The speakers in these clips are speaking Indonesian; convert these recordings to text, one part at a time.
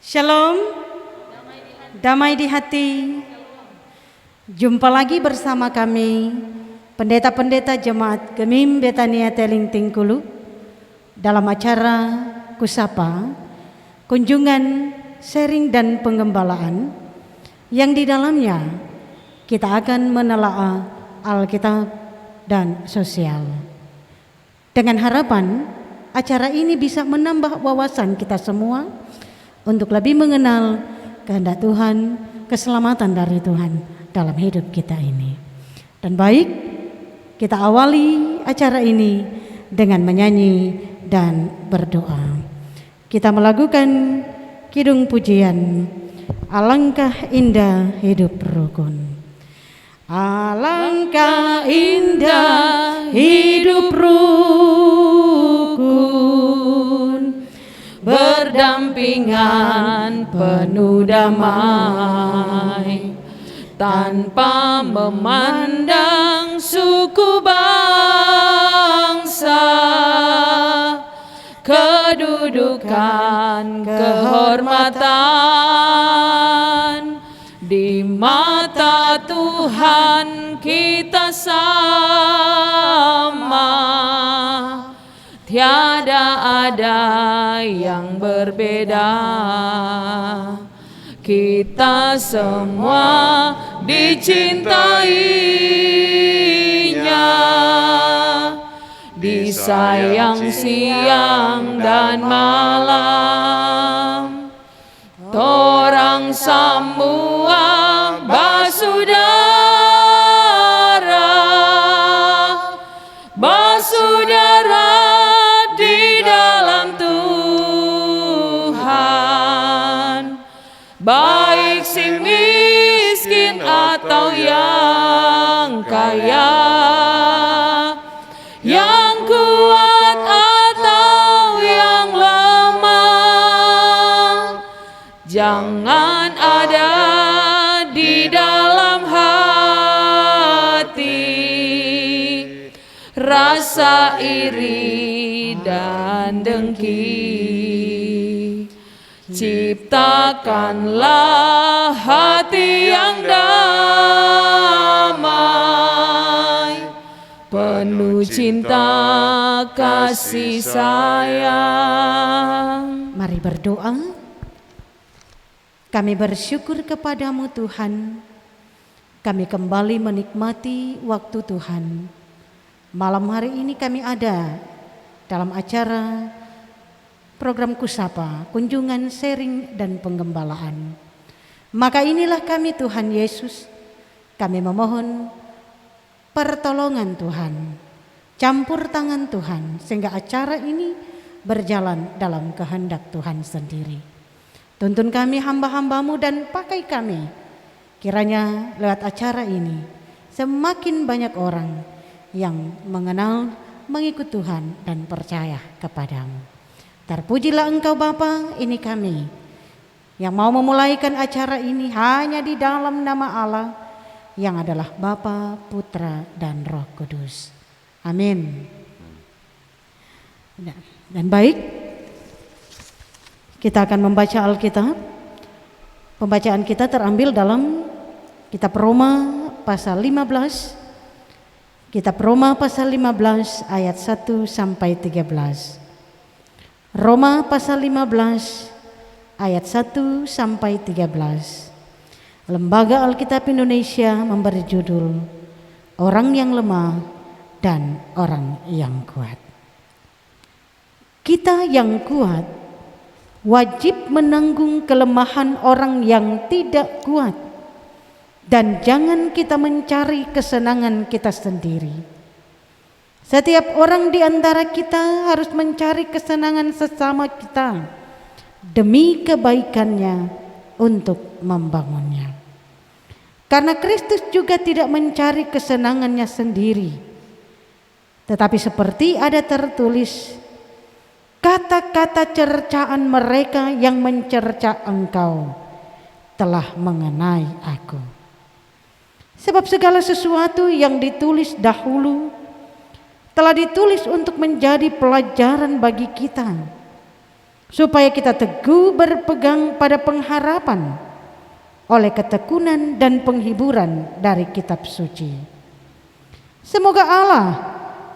Shalom, damai di hati. Jumpa lagi bersama kami, pendeta-pendeta jemaat Gemim Betania Teling Tingkulu, dalam acara Kusapa, kunjungan sharing dan penggembalaan, yang di dalamnya kita akan menelaah Alkitab dan sosial. Dengan harapan acara ini bisa menambah wawasan kita semua untuk lebih mengenal kehendak Tuhan, keselamatan dari Tuhan dalam hidup kita ini. Dan baik, kita awali acara ini dengan menyanyi dan berdoa. Kita melakukan kidung pujian, alangkah indah hidup rukun. Alangkah indah hidup rukun, berdampingan penuh damai, tanpa memandang suku bangsa, kedudukan, kehormatan. Di mata Tuhan kita sama, tiada ada yang berbeda. Kita semua dicintainya, disayang siang dan malam. Torang semua basudara di dalam Tuhan, baik si miskin atau yang kaya, yang kuat atau yang lemah, jangan ada di dalam hati rasa iri dan dengki. Ciptakanlah hati yang damai, penuh cinta kasih sayang. Mari berdoa. Kami bersyukur kepadamu Tuhan, kami kembali menikmati waktu Tuhan. Malam hari ini kami ada dalam acara program Kusapa, kunjungan sharing dan penggembalaan. Maka inilah kami Tuhan Yesus, kami memohon pertolongan Tuhan, campur tangan Tuhan, sehingga acara ini berjalan dalam kehendak Tuhan sendiri. Tuntun kami hamba-hambamu dan pakai kami, kiranya lewat acara ini semakin banyak orang yang mengenal, mengikut Tuhan dan percaya kepadamu. Terpujilah Engkau Bapa, ini kami yang mau memulaikan acara ini hanya di dalam nama Allah yang adalah Bapa, Putra dan Roh Kudus. Amin. Dan baik, kita akan membaca Alkitab. Pembacaan kita terambil dalam Kitab Roma pasal 15. Kitab Roma pasal 15 ayat 1 sampai 13. Roma pasal 15 ayat 1 sampai 13. Lembaga Alkitab Indonesia memberi judul Orang yang Lemah dan Orang yang Kuat. Kita yang kuat wajib menanggung kelemahan orang yang tidak kuat, dan jangan kita mencari kesenangan kita sendiri. Setiap orang di antara kita harus mencari kesenangan sesama kita demi kebaikannya untuk membangunnya. Karena Kristus juga tidak mencari kesenangannya sendiri, tetapi seperti ada tertulis, kata-kata cercaan mereka yang mencerca engkau telah mengenai aku. Sebab segala sesuatu yang ditulis dahulu telah ditulis untuk menjadi pelajaran bagi kita, supaya kita teguh berpegang pada pengharapan oleh ketekunan dan penghiburan dari kitab suci. Semoga Allah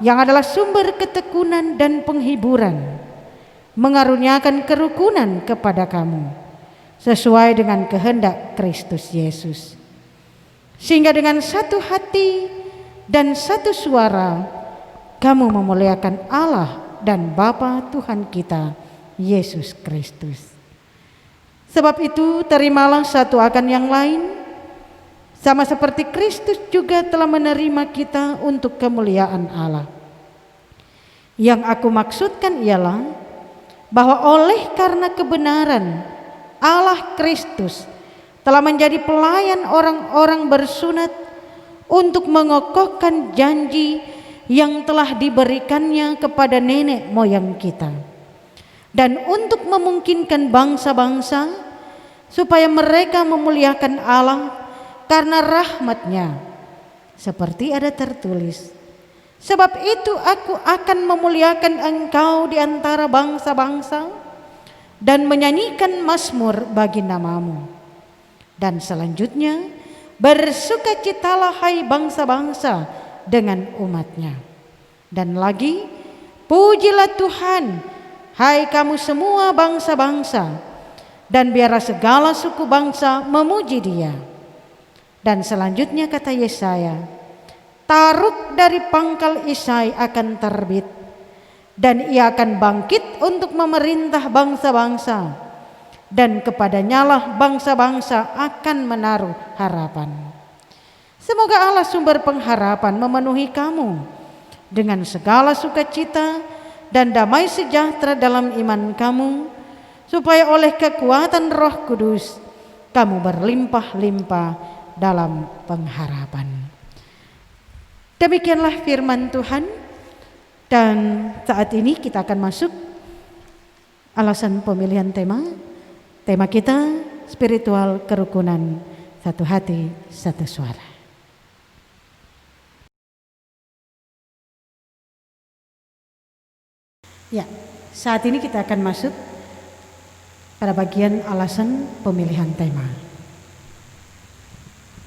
yang adalah sumber ketekunan dan penghiburan mengaruniakan kerukunan kepada kamu sesuai dengan kehendak Kristus Yesus, sehingga dengan satu hati dan satu suara kamu memuliakan Allah dan Bapa Tuhan kita Yesus Kristus. Sebab itu terimalah satu akan yang lain, sama seperti Kristus juga telah menerima kita untuk kemuliaan Allah. Yang aku maksudkan ialah bahwa oleh karena kebenaran Allah Kristus telah menjadi pelayan orang-orang bersunat untuk mengokohkan janji yang telah diberikannya kepada nenek moyang kita, dan untuk memungkinkan bangsa-bangsa supaya mereka memuliakan Allah karena rahmat-Nya, seperti ada tertulis, sebab itu aku akan memuliakan engkau di antara bangsa-bangsa dan menyanyikan mazmur bagi namamu. Dan selanjutnya, bersukacitalah hai bangsa-bangsa dengan umat-Nya. Dan lagi, pujilah Tuhan hai kamu semua bangsa-bangsa, dan biarlah segala suku bangsa memuji Dia. Dan selanjutnya kata Yesaya, taruk dari pangkal Isai akan terbit, dan ia akan bangkit untuk memerintah bangsa-bangsa, dan kepadanyalah bangsa-bangsa akan menaruh harapan. Semoga Allah sumber pengharapan memenuhi kamu dengan segala sukacita dan damai sejahtera dalam iman kamu, supaya oleh kekuatan Roh Kudus kamu berlimpah-limpah dalam pengharapan. Demikianlah firman Tuhan, dan saat ini kita akan masuk alasan pemilihan tema. Tema kita spiritual kerukunan, satu hati, satu suara. Ya, saat ini kita akan masuk pada bagian alasan pemilihan tema.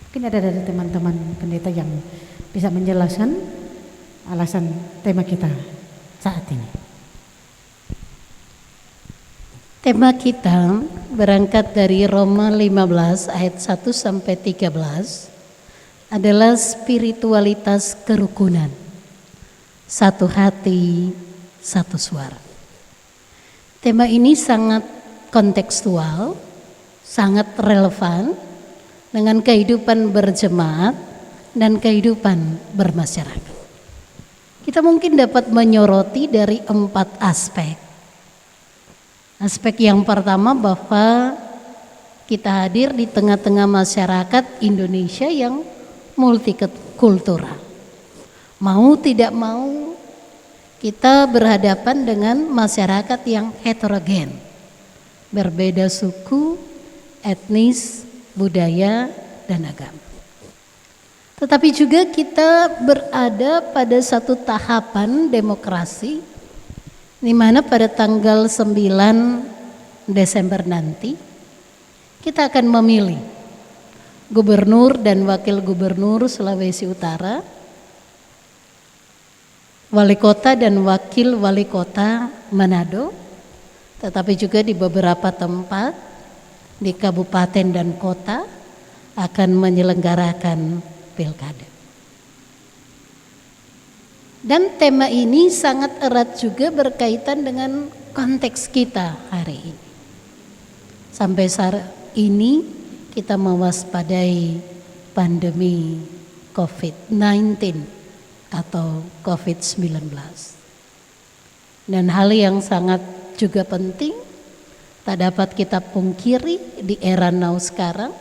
Mungkin ada dari teman-teman pendeta yang bisa menjelaskan alasan tema kita saat ini. Tema kita berangkat dari Roma 15 ayat 1 sampai 13 adalah spiritualitas kerukunan. Satu hati, satu suara. Tema ini sangat kontekstual, sangat relevan dengan kehidupan berjemaat dan kehidupan bermasyarakat. Kita mungkin dapat menyoroti dari 4 aspek. Aspek yang pertama, bahwa kita hadir di tengah-tengah masyarakat Indonesia yang multikultural. Mau tidak mau kita berhadapan dengan masyarakat yang heterogen, berbeda suku, etnis, budaya, dan agama. Tetapi juga kita berada pada satu tahapan demokrasi, di mana pada tanggal 9 Desember nanti kita akan memilih gubernur dan wakil gubernur Sulawesi Utara, wali kota dan wakil wali kota Manado, tetapi juga di beberapa tempat di kabupaten dan kota akan menyelenggarakan pilkada. Dan tema ini sangat erat juga berkaitan dengan konteks kita hari ini. Sampai saat ini kita mewaspadai pandemi COVID-19 atau COVID-19. Dan hal yang sangat juga penting, tak dapat kita pungkiri di era now sekarang,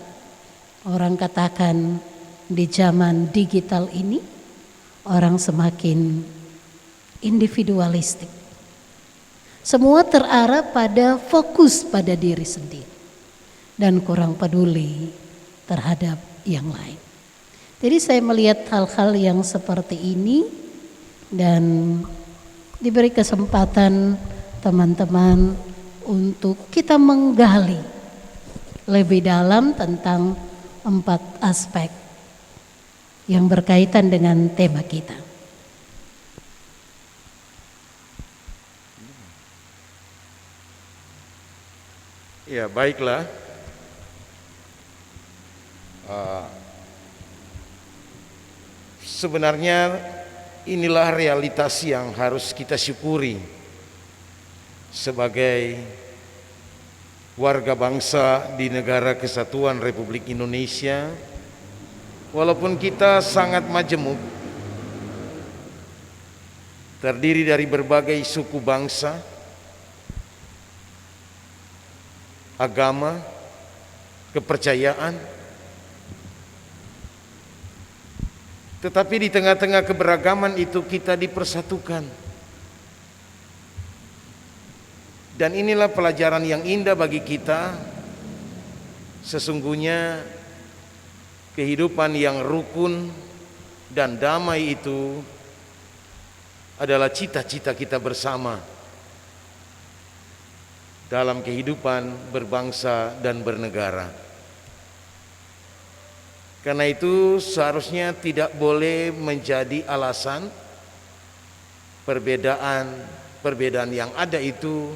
orang katakan di zaman digital ini, orang semakin individualistik. Semua terarah pada fokus pada diri sendiri dan kurang peduli terhadap yang lain. Jadi saya melihat hal-hal yang seperti ini dan diberi kesempatan teman-teman untuk kita menggali lebih dalam tentang 4 aspek yang berkaitan dengan tema kita. Ya, baiklah. Sebenarnya inilah realitas yang harus kita syukuri sebagai warga bangsa di Negara Kesatuan Republik Indonesia. Walaupun kita sangat majemuk, terdiri dari berbagai suku bangsa, agama, kepercayaan, tetapi di tengah-tengah keberagaman itu kita dipersatukan. Dan inilah pelajaran yang indah bagi kita. Sesungguhnya kehidupan yang rukun dan damai itu adalah cita-cita kita bersama dalam kehidupan berbangsa dan bernegara. Karena itu seharusnya tidak boleh menjadi alasan perbedaan yang ada itu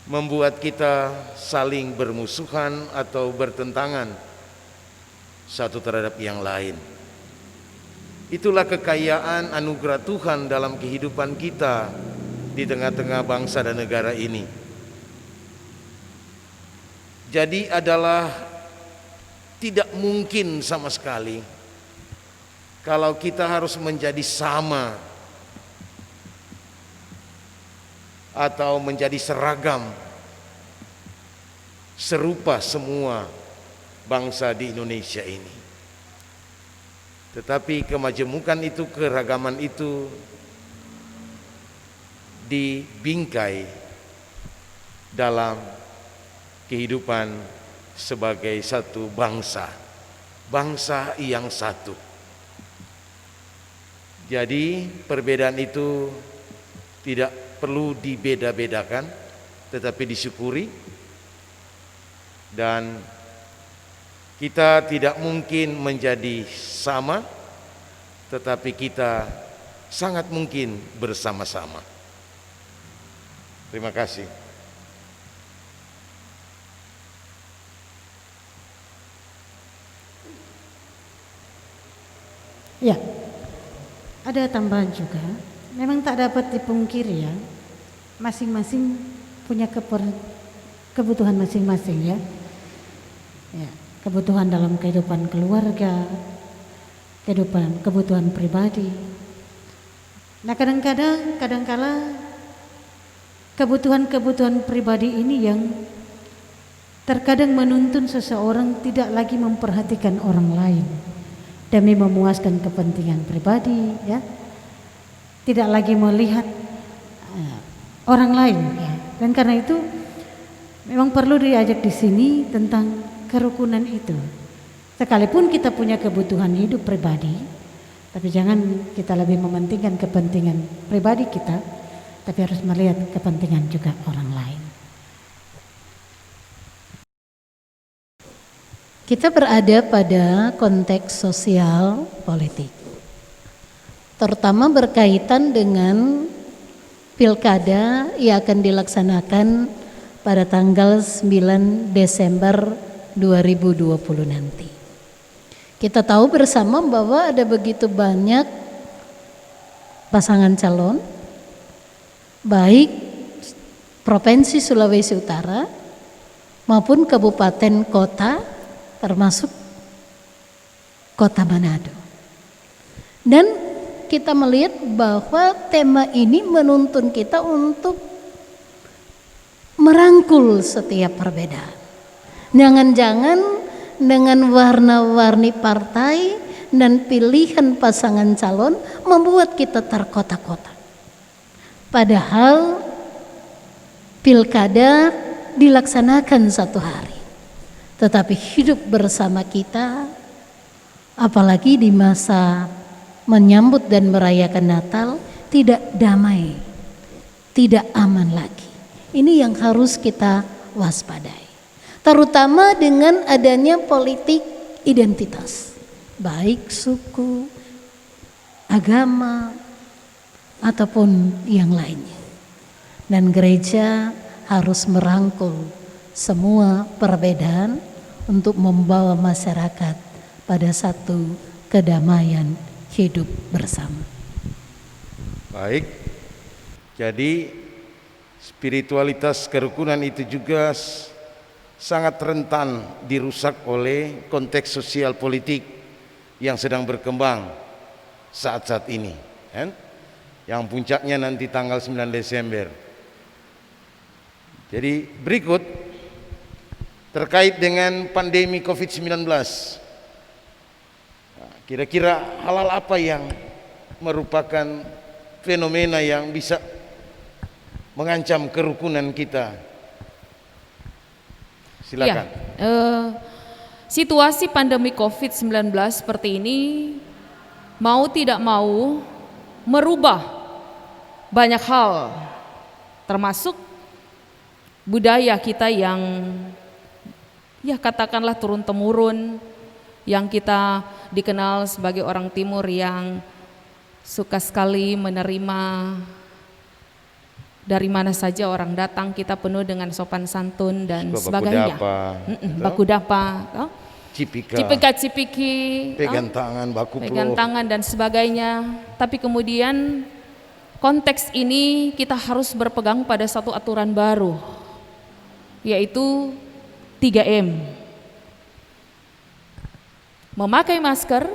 membuat kita saling bermusuhan atau bertentangan satu terhadap yang lain. Itulah kekayaan anugerah Tuhan dalam kehidupan kita di tengah-tengah bangsa dan negara ini. Jadi adalah tidak mungkin sama sekali kalau kita harus menjadi sama atau menjadi seragam, serupa semua bangsa di Indonesia ini. Tetapi kemajemukan itu, keragaman itu dibingkai dalam kehidupan sebagai satu bangsa, bangsa yang satu. Jadi perbedaan itu tidak perlu dibeda-bedakan, tetapi disyukuri. Dan kita tidak mungkin menjadi sama, tetapi kita sangat mungkin bersama-sama. Terima kasih. Ya, ada tambahan juga. Memang tak dapat dipungkiri ya, masing-masing punya kebutuhan masing-masing ya. Ya, kebutuhan dalam kehidupan keluarga, kebutuhan pribadi. Nah kadangkala kebutuhan pribadi ini yang terkadang menuntun seseorang tidak lagi memperhatikan orang lain demi memuaskan kepentingan pribadi, ya, tidak lagi melihat orang lain, ya. Dan karena itu memang perlu diajak di sini tentang kerukunan itu. Sekalipun kita punya kebutuhan hidup pribadi, tapi jangan kita lebih mementingkan kepentingan pribadi kita, tapi harus melihat kepentingan juga orang lain. Kita berada pada konteks sosial politik, terutama berkaitan dengan pilkada yang akan dilaksanakan pada tanggal 9 Desember 2020 nanti. Kita tahu bersama bahwa ada begitu banyak pasangan calon, baik Provinsi Sulawesi Utara maupun kabupaten kota, termasuk Kota Manado. Dan kita melihat bahwa tema ini menuntun kita untuk merangkul setiap perbedaan. Jangan-jangan dengan warna-warni partai dan pilihan pasangan calon membuat kita terkotak-kotak. Padahal pilkada dilaksanakan satu hari. Tetapi hidup bersama kita, apalagi di masa menyambut dan merayakan Natal, tidak damai, tidak aman lagi. Ini yang harus kita waspadai. Terutama dengan adanya politik identitas, baik suku, agama, ataupun yang lainnya. Dan gereja harus merangkul semua perbedaan untuk membawa masyarakat pada satu kedamaian hidup bersama. Baik, jadi spiritualitas kerukunan itu juga sangat rentan dirusak oleh konteks sosial politik yang sedang berkembang saat-saat ini, kan? Yang puncaknya nanti tanggal 9 Desember. Jadi berikut terkait dengan pandemi COVID-19. Kira-kira hal-hal apa yang merupakan fenomena yang bisa mengancam kerukunan kita? Silakan. Situasi pandemi COVID-19 seperti ini mau tidak mau merubah banyak hal, termasuk budaya kita yang ya katakanlah turun-temurun, yang kita dikenal sebagai orang timur yang suka sekali menerima dari mana saja orang datang, kita penuh dengan sopan santun dan sebagainya. Baku dapa, cipika-cipiki, pegang tangan, baku pegang tangan dan sebagainya. Tapi kemudian konteks ini kita harus berpegang pada satu aturan baru, yaitu 3M. Memakai masker,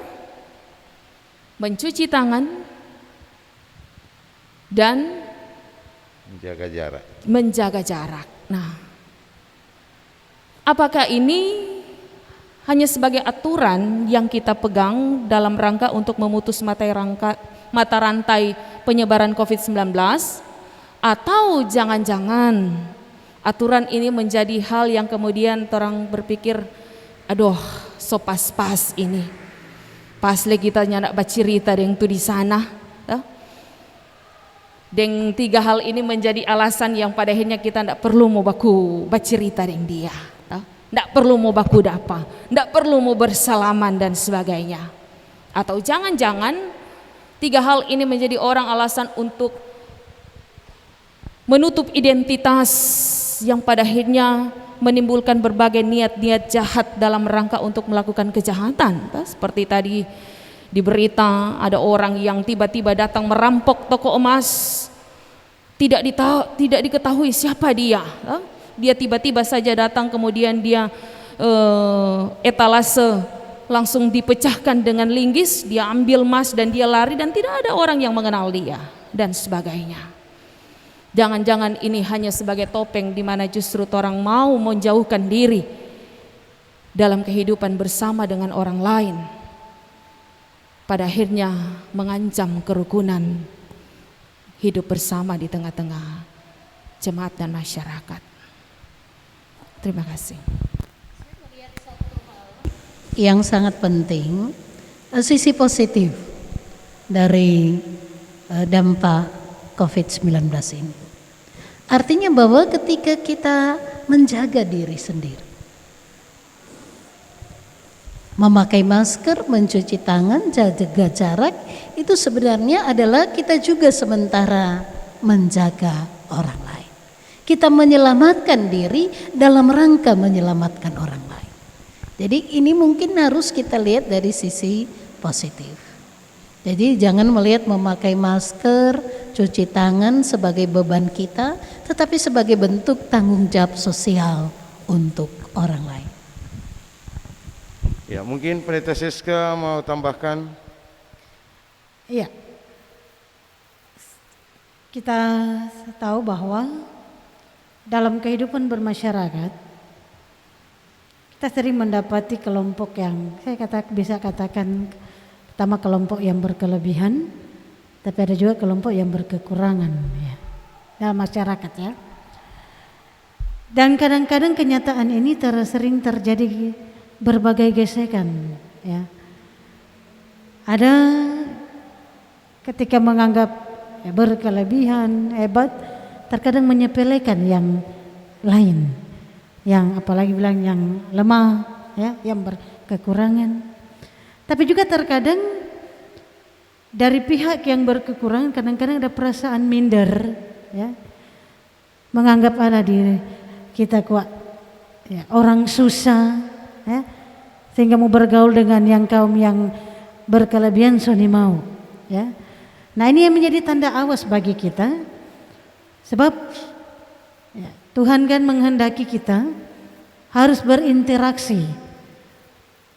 mencuci tangan, dan menjaga jarak. Nah, apakah ini hanya sebagai aturan yang kita pegang dalam rangka untuk memutus mata rantai penyebaran COVID-19, atau jangan-jangan aturan ini menjadi hal yang kemudian orang berpikir, aduh, so pas-pas ini, pas lagi kita nyandak bercerita yang tu di sana. Dan 3 hal ini menjadi alasan yang pada akhirnya kita tidak perlu mau baku bercerita dengan dia, tidak perlu mau baku dapa, tidak perlu mau bersalaman dan sebagainya. Atau jangan-jangan 3 hal ini menjadi orang alasan untuk menutup identitas yang pada akhirnya menimbulkan berbagai niat-niat jahat dalam rangka untuk melakukan kejahatan. Seperti tadi di berita ada orang yang tiba-tiba datang merampok toko emas, tidak diketahui siapa dia. Dia tiba-tiba saja datang, kemudian dia etalase langsung dipecahkan dengan linggis, dia ambil emas dan dia lari dan tidak ada orang yang mengenal dia dan sebagainya. Jangan-jangan ini hanya sebagai topeng di mana justru orang mau menjauhkan diri dalam kehidupan bersama dengan orang lain, pada akhirnya mengancam kerukunan hidup bersama di tengah-tengah jemaat dan masyarakat. Terima kasih. Yang sangat penting, sisi positif dari dampak COVID-19 ini. Artinya bahwa ketika kita menjaga diri sendiri, memakai masker, mencuci tangan, jaga jarak, itu sebenarnya adalah kita juga sementara menjaga orang lain. Kita menyelamatkan diri dalam rangka menyelamatkan orang lain. Jadi ini mungkin harus kita lihat dari sisi positif. Jadi jangan melihat memakai masker, cuci tangan sebagai beban kita, tetapi sebagai bentuk tanggung jawab sosial untuk orang lain. Ya, mungkin Pendeta Siska mau tambahkan. Iya. Kita tahu bahwa dalam kehidupan bermasyarakat kita sering mendapati kelompok yang bisa katakan pertama kelompok yang berkelebihan, tapi ada juga kelompok yang berkekurangan ya, dalam masyarakat ya. Dan kadang-kadang kenyataan ini sering terjadi berbagai gesekan ya. Ada ketika menganggap berkelebihan, hebat, terkadang menyepelekan yang lain, yang apalagi bilang yang lemah, ya, yang berkekurangan. Tapi juga terkadang dari pihak yang berkekurangan kadang-kadang ada perasaan minder, ya, menganggap ada diri kita kuat, ya, orang susah, ya, sehingga mau bergaul dengan yang kaum yang berkelebihan soni mau, ya. Nah, ini yang menjadi tanda awas bagi kita, sebab ya, Tuhan kan menghendaki kita harus berinteraksi,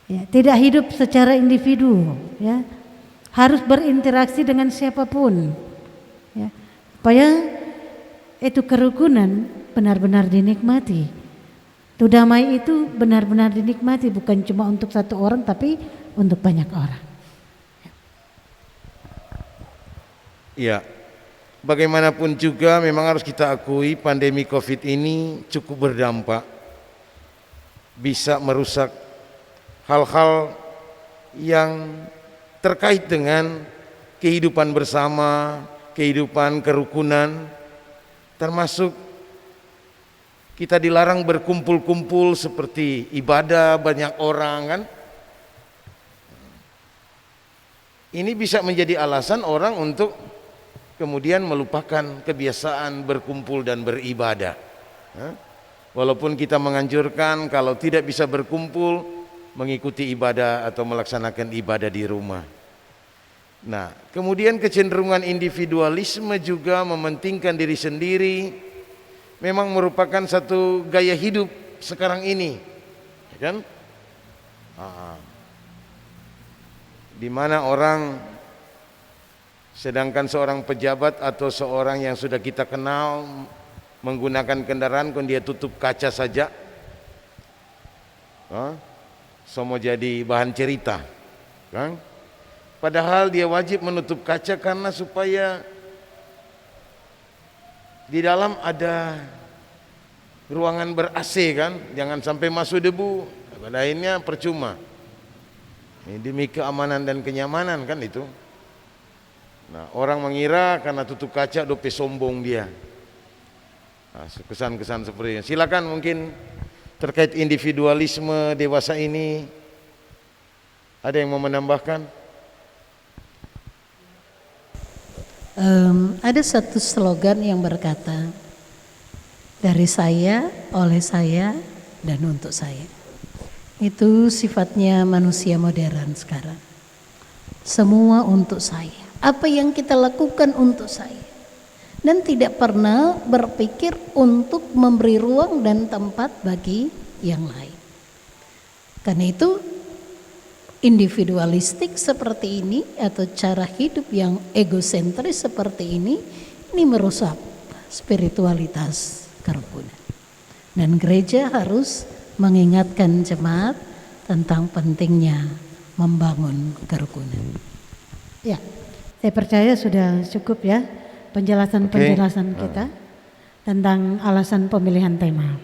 ya, tidak hidup secara individu, ya, harus berinteraksi dengan siapapun, ya, supaya itu kerukunan benar-benar dinikmati. Itu damai itu benar-benar dinikmati, bukan cuma untuk satu orang tapi untuk banyak orang. Ya, bagaimanapun juga memang harus kita akui pandemi COVID ini cukup berdampak, bisa merusak hal-hal yang terkait dengan kehidupan bersama, kehidupan kerukunan, termasuk kita dilarang berkumpul-kumpul seperti ibadah banyak orang kan. Ini bisa menjadi alasan orang untuk kemudian melupakan kebiasaan berkumpul dan beribadah. Walaupun kita menganjurkan kalau tidak bisa berkumpul, mengikuti ibadah atau melaksanakan ibadah di rumah. Nah, kemudian kecenderungan individualisme juga mementingkan diri sendiri memang merupakan satu gaya hidup sekarang ini, ya kan? Di mana orang, sedangkan seorang pejabat atau seorang yang sudah kita kenal menggunakan kendaraan kan dia tutup kaca saja, semua jadi bahan cerita, kan? Padahal dia wajib menutup kaca karena supaya di dalam ada ruangan ber-AC kan, jangan sampai masuk debu, lainnya percuma. Ini demi keamanan dan kenyamanan kan itu. Nah, orang mengira karena tutup kaca dope sombong dia. Nah, kesan-kesan seperti ini. Silakan mungkin terkait individualisme dewasa ini ada yang mau menambahkan? Ada satu slogan yang berkata, dari saya, oleh saya, dan untuk saya. Itu sifatnya manusia modern sekarang. Semua untuk saya. Apa yang kita lakukan untuk saya. Dan tidak pernah berpikir untuk memberi ruang dan tempat bagi yang lain. Karena itu individualistik seperti ini atau cara hidup yang egosentris seperti ini merusak spiritualitas kerukunan. Dan gereja harus mengingatkan jemaat tentang pentingnya membangun kerukunan. Ya, saya percaya sudah cukup ya penjelasan-penjelasan kita tentang alasan pemilihan tema.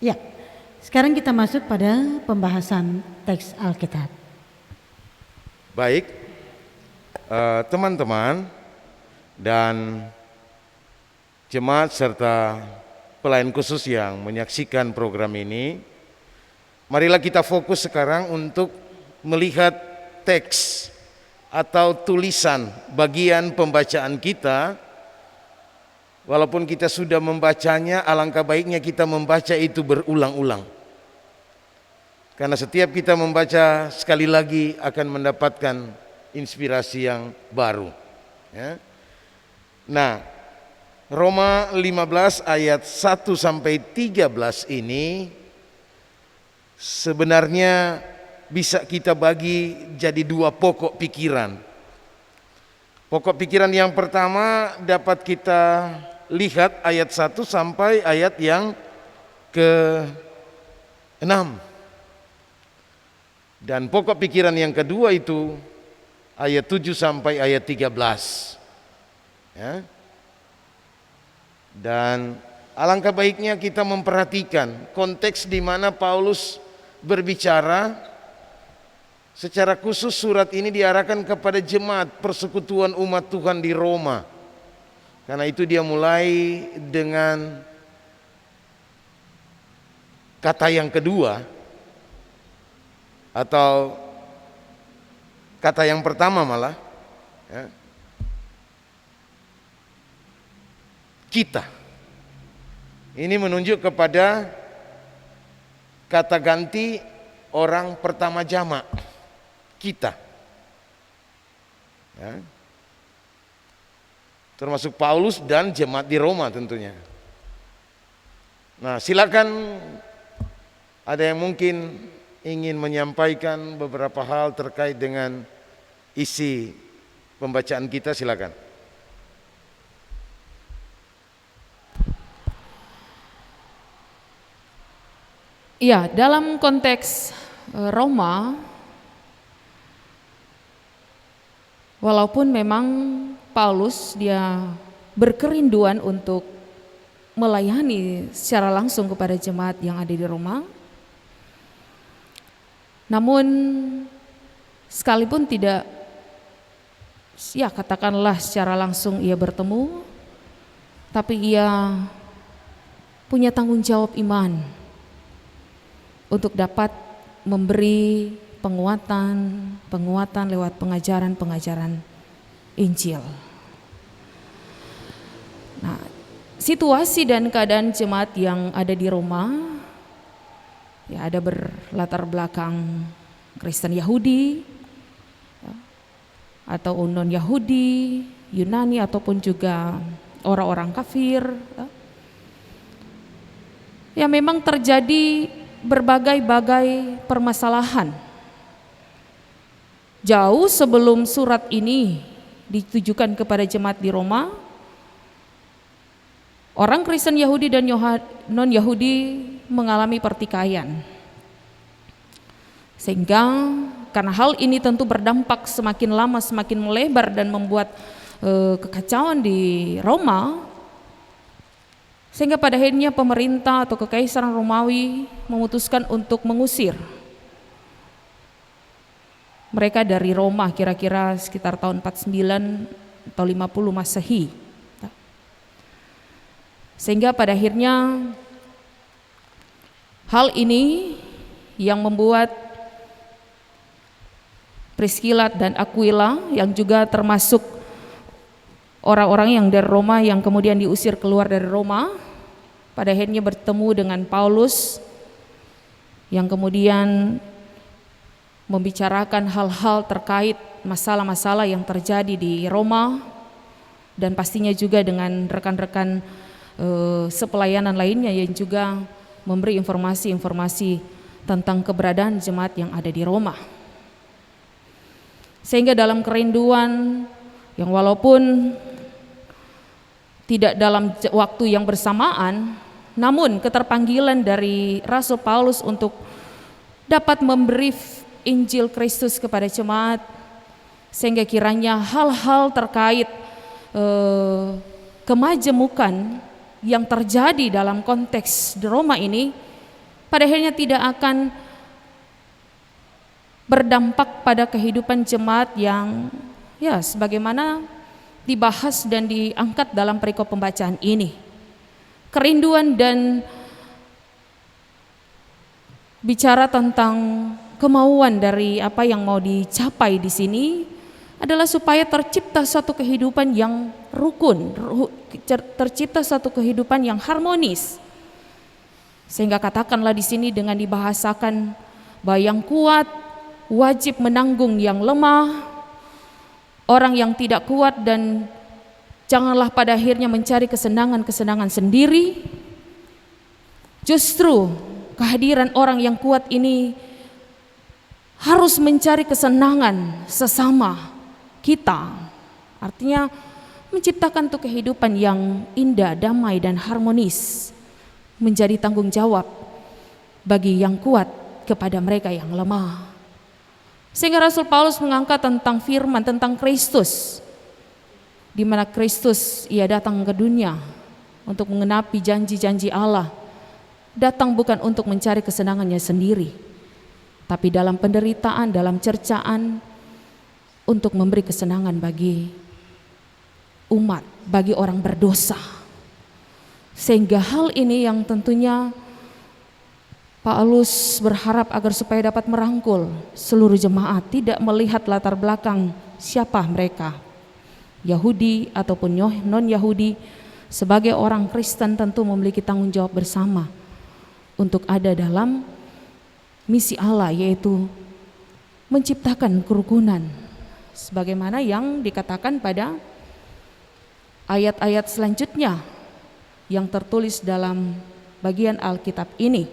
Ya, sekarang kita masuk pada pembahasan teks Alkitab. Baik, teman-teman dan jemaat serta pelayan khusus yang menyaksikan program ini, marilah kita fokus sekarang untuk melihat teks atau tulisan bagian pembacaan kita. Walaupun kita sudah membacanya, alangkah baiknya kita membaca itu berulang-ulang. Karena setiap kita membaca sekali lagi akan mendapatkan inspirasi yang baru. Ya. Nah, Roma 15 ayat 1 sampai 13 ini sebenarnya bisa kita bagi jadi dua pokok pikiran. Pokok pikiran yang pertama dapat kita lihat ayat 1 sampai ayat yang ke-6. Dan pokok pikiran yang kedua itu ayat 7 sampai ayat 13. Ya. Dan alangkah baiknya kita memperhatikan konteks di mana Paulus berbicara Secara khusus surat ini diarahkan kepada jemaat persekutuan umat Tuhan di Roma. Karena itu dia mulai dengan kata yang kedua, atau kata yang pertama malah, ya, kita. Ini menunjuk kepada kata ganti orang pertama jamak, kita. Ya. Termasuk Paulus dan jemaat di Roma tentunya. Nah, silakan ada yang mungkin ingin menyampaikan beberapa hal terkait dengan isi pembacaan kita, silakan. Ya, dalam konteks Roma, walaupun memang Paulus dia berkerinduan untuk melayani secara langsung kepada jemaat yang ada di Roma, namun sekalipun tidak, ya katakanlah secara langsung ia bertemu, tapi ia punya tanggung jawab iman untuk dapat memberi penguatan lewat pengajaran Injil. Nah, situasi dan keadaan jemaat yang ada di Roma, ya ada berlatar belakang Kristen Yahudi, ya, atau non Yahudi, Yunani ataupun juga orang-orang kafir. Ya memang terjadi berbagai-bagai permasalahan. Jauh sebelum surat ini ditujukan kepada jemaat di Roma, orang Kristen Yahudi dan non-Yahudi mengalami pertikaian. Sehingga karena hal ini tentu berdampak semakin lama semakin melebar dan membuat kekacauan di Roma, sehingga pada akhirnya pemerintah atau kekaisaran Romawi memutuskan untuk mengusir mereka dari Roma kira-kira sekitar tahun 49 atau 50 Masehi. Sehingga pada akhirnya hal ini yang membuat Priscilla dan Aquila yang juga termasuk orang-orang yang dari Roma yang kemudian diusir keluar dari Roma, pada akhirnya bertemu dengan Paulus yang kemudian membicarakan hal-hal terkait masalah-masalah yang terjadi di Roma, dan pastinya juga dengan rekan-rekan sepelayanan lainnya yang juga memberi informasi-informasi tentang keberadaan jemaat yang ada di Roma. Sehingga dalam kerinduan yang walaupun tidak dalam waktu yang bersamaan, namun keterpanggilan dari Rasul Paulus untuk dapat memberi Injil Kristus kepada jemaat, sehingga kiranya hal-hal terkait kemajemukan yang terjadi dalam konteks di Roma ini pada akhirnya tidak akan berdampak pada kehidupan jemaat yang ya sebagaimana dibahas dan diangkat dalam perikop pembacaan ini. Kerinduan dan bicara tentang kemauan dari apa yang mau dicapai di sini adalah supaya tercipta satu kehidupan yang rukun, tercipta satu kehidupan yang harmonis. Sehingga katakanlah di sini dengan dibahasakan bahwa yang kuat wajib menanggung yang lemah, orang yang tidak kuat dan janganlah pada akhirnya mencari kesenangan-kesenangan sendiri. Justru kehadiran orang yang kuat ini harus mencari kesenangan sesama kita. Artinya menciptakan tuh kehidupan yang indah, damai dan harmonis, menjadi tanggung jawab bagi yang kuat kepada mereka yang lemah. Sehingga Rasul Paulus mengangkat tentang firman, tentang Kristus, di mana Kristus ia datang ke dunia untuk mengenapi janji-janji Allah, datang bukan untuk mencari kesenangannya sendiri, tapi dalam penderitaan, dalam cercaan, untuk memberi kesenangan bagi umat, bagi orang berdosa. Sehingga hal ini yang tentunya Paulus berharap agar supaya dapat merangkul seluruh jemaat, tidak melihat latar belakang siapa mereka, Yahudi ataupun non-Yahudi. Sebagai orang Kristen tentu memiliki tanggung jawab bersama untuk ada dalam misi Allah, yaitu menciptakan kerukunan sebagaimana yang dikatakan pada ayat-ayat selanjutnya yang tertulis dalam bagian Alkitab ini.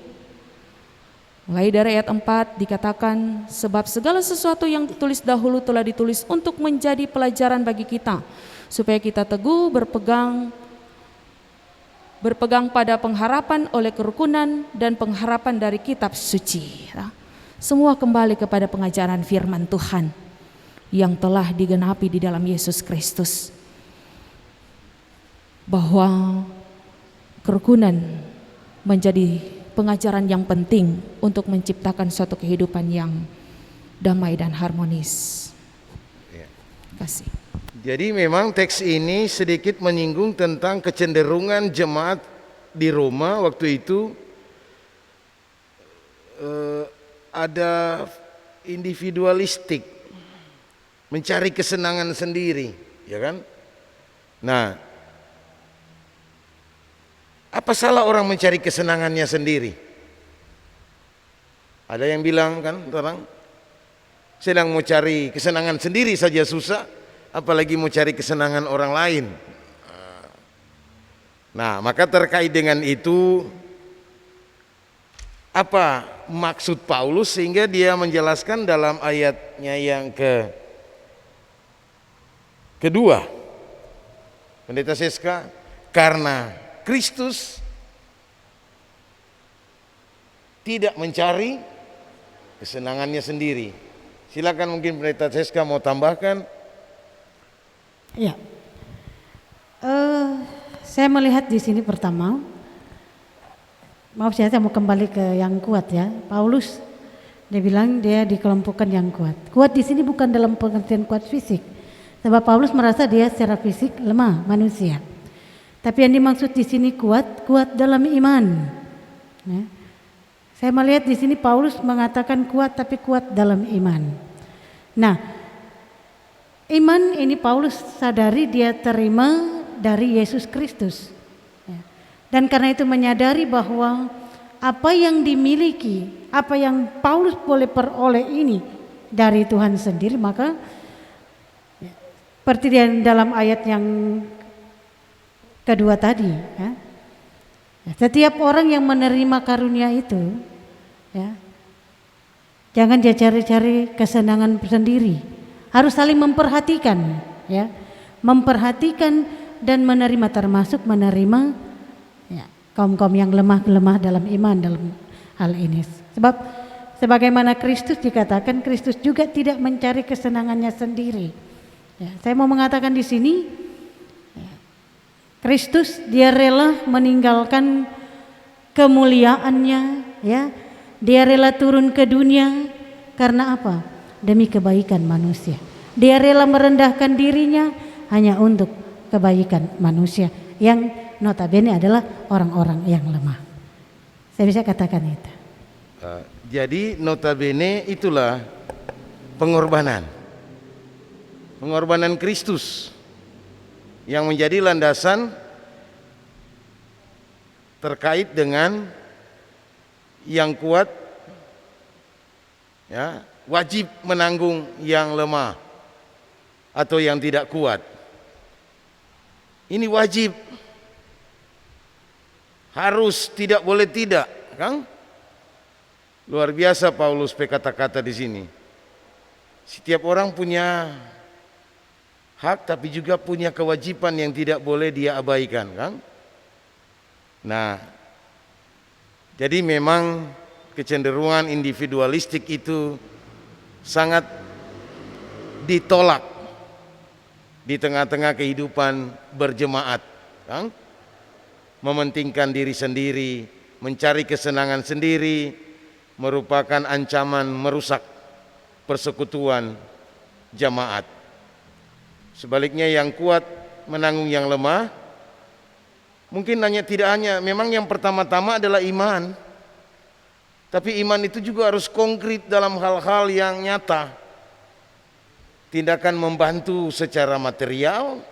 Mulai dari ayat 4 dikatakan, sebab segala sesuatu yang ditulis dahulu telah ditulis untuk menjadi pelajaran bagi kita, supaya kita teguh berpegang pada pengharapan oleh kerukunan dan pengharapan dari kitab suci. Semua kembali kepada pengajaran firman Tuhan yang telah digenapi di dalam Yesus Kristus, bahwa kerukunan menjadi pengajaran yang penting untuk menciptakan suatu kehidupan yang damai dan harmonis. Terima kasih. Jadi memang teks ini sedikit menyinggung tentang kecenderungan jemaat di Roma waktu itu, ada individualistik, mencari kesenangan sendiri, ya kan? Nah, apa salah orang mencari kesenangannya sendiri? Ada yang bilang kan, orang sedang mau cari kesenangan sendiri saja susah, apalagi mau cari kesenangan orang lain. Nah, maka terkait dengan itu, apa maksud Paulus sehingga dia menjelaskan dalam ayatnya yang kedua, Pendeta Seska, karena Kristus tidak mencari kesenangannya sendiri. Silakan, mungkin Pendeta Seska mau tambahkan. Ya, saya melihat di sini pertama, maaf saya mau kembali ke yang kuat ya. Paulus dia bilang dia dikelompokkan yang kuat. Kuat di sini bukan dalam pengertian kuat fisik, sebab Paulus merasa dia secara fisik lemah manusia. Tapi yang dimaksud di sini kuat dalam iman. Ya. Saya melihat di sini Paulus mengatakan kuat, tapi kuat dalam iman. Nah, iman ini Paulus sadari dia terima dari Yesus Kristus. Ya. Dan karena itu menyadari bahwa apa yang dimiliki, apa yang Paulus boleh peroleh ini dari Tuhan sendiri, maka seperti dalam ayat yang kedua tadi, ya. Setiap orang yang menerima karunia itu, ya, jangan dia cari-cari kesenangan sendiri, harus saling memperhatikan, ya, memperhatikan dan menerima, termasuk menerima ya, kaum-kaum yang lemah dalam iman dalam hal ini. Sebab sebagaimana Kristus dikatakan, Kristus juga tidak mencari kesenangannya sendiri. Ya, saya mau mengatakan di sini, Kristus dia rela meninggalkan kemuliaannya, ya. Dia rela turun ke dunia karena apa? Demi kebaikan manusia. Dia rela merendahkan dirinya hanya untuk kebaikan manusia yang notabene adalah orang-orang yang lemah. Saya bisa katakan itu. Jadi notabene itulah pengorbanan Kristus yang menjadi landasan terkait dengan yang kuat, ya, wajib menanggung yang lemah atau yang tidak kuat. Ini wajib, harus, tidak boleh tidak, Kang. Luar biasa Paulus kata-kata di sini. Setiap orang punya hak, tapi juga punya kewajiban yang tidak boleh dia abaikan, kan? Nah, jadi memang kecenderungan individualistik itu sangat ditolak di tengah-tengah kehidupan berjemaat, kan? Mementingkan diri sendiri, mencari kesenangan sendiri, merupakan ancaman merusak persekutuan jamaat. Sebaliknya yang kuat menanggung yang lemah. Mungkin tidak hanya memang yang pertama-tama adalah iman. Tapi iman itu juga harus konkret dalam hal-hal yang nyata. Tindakan membantu secara material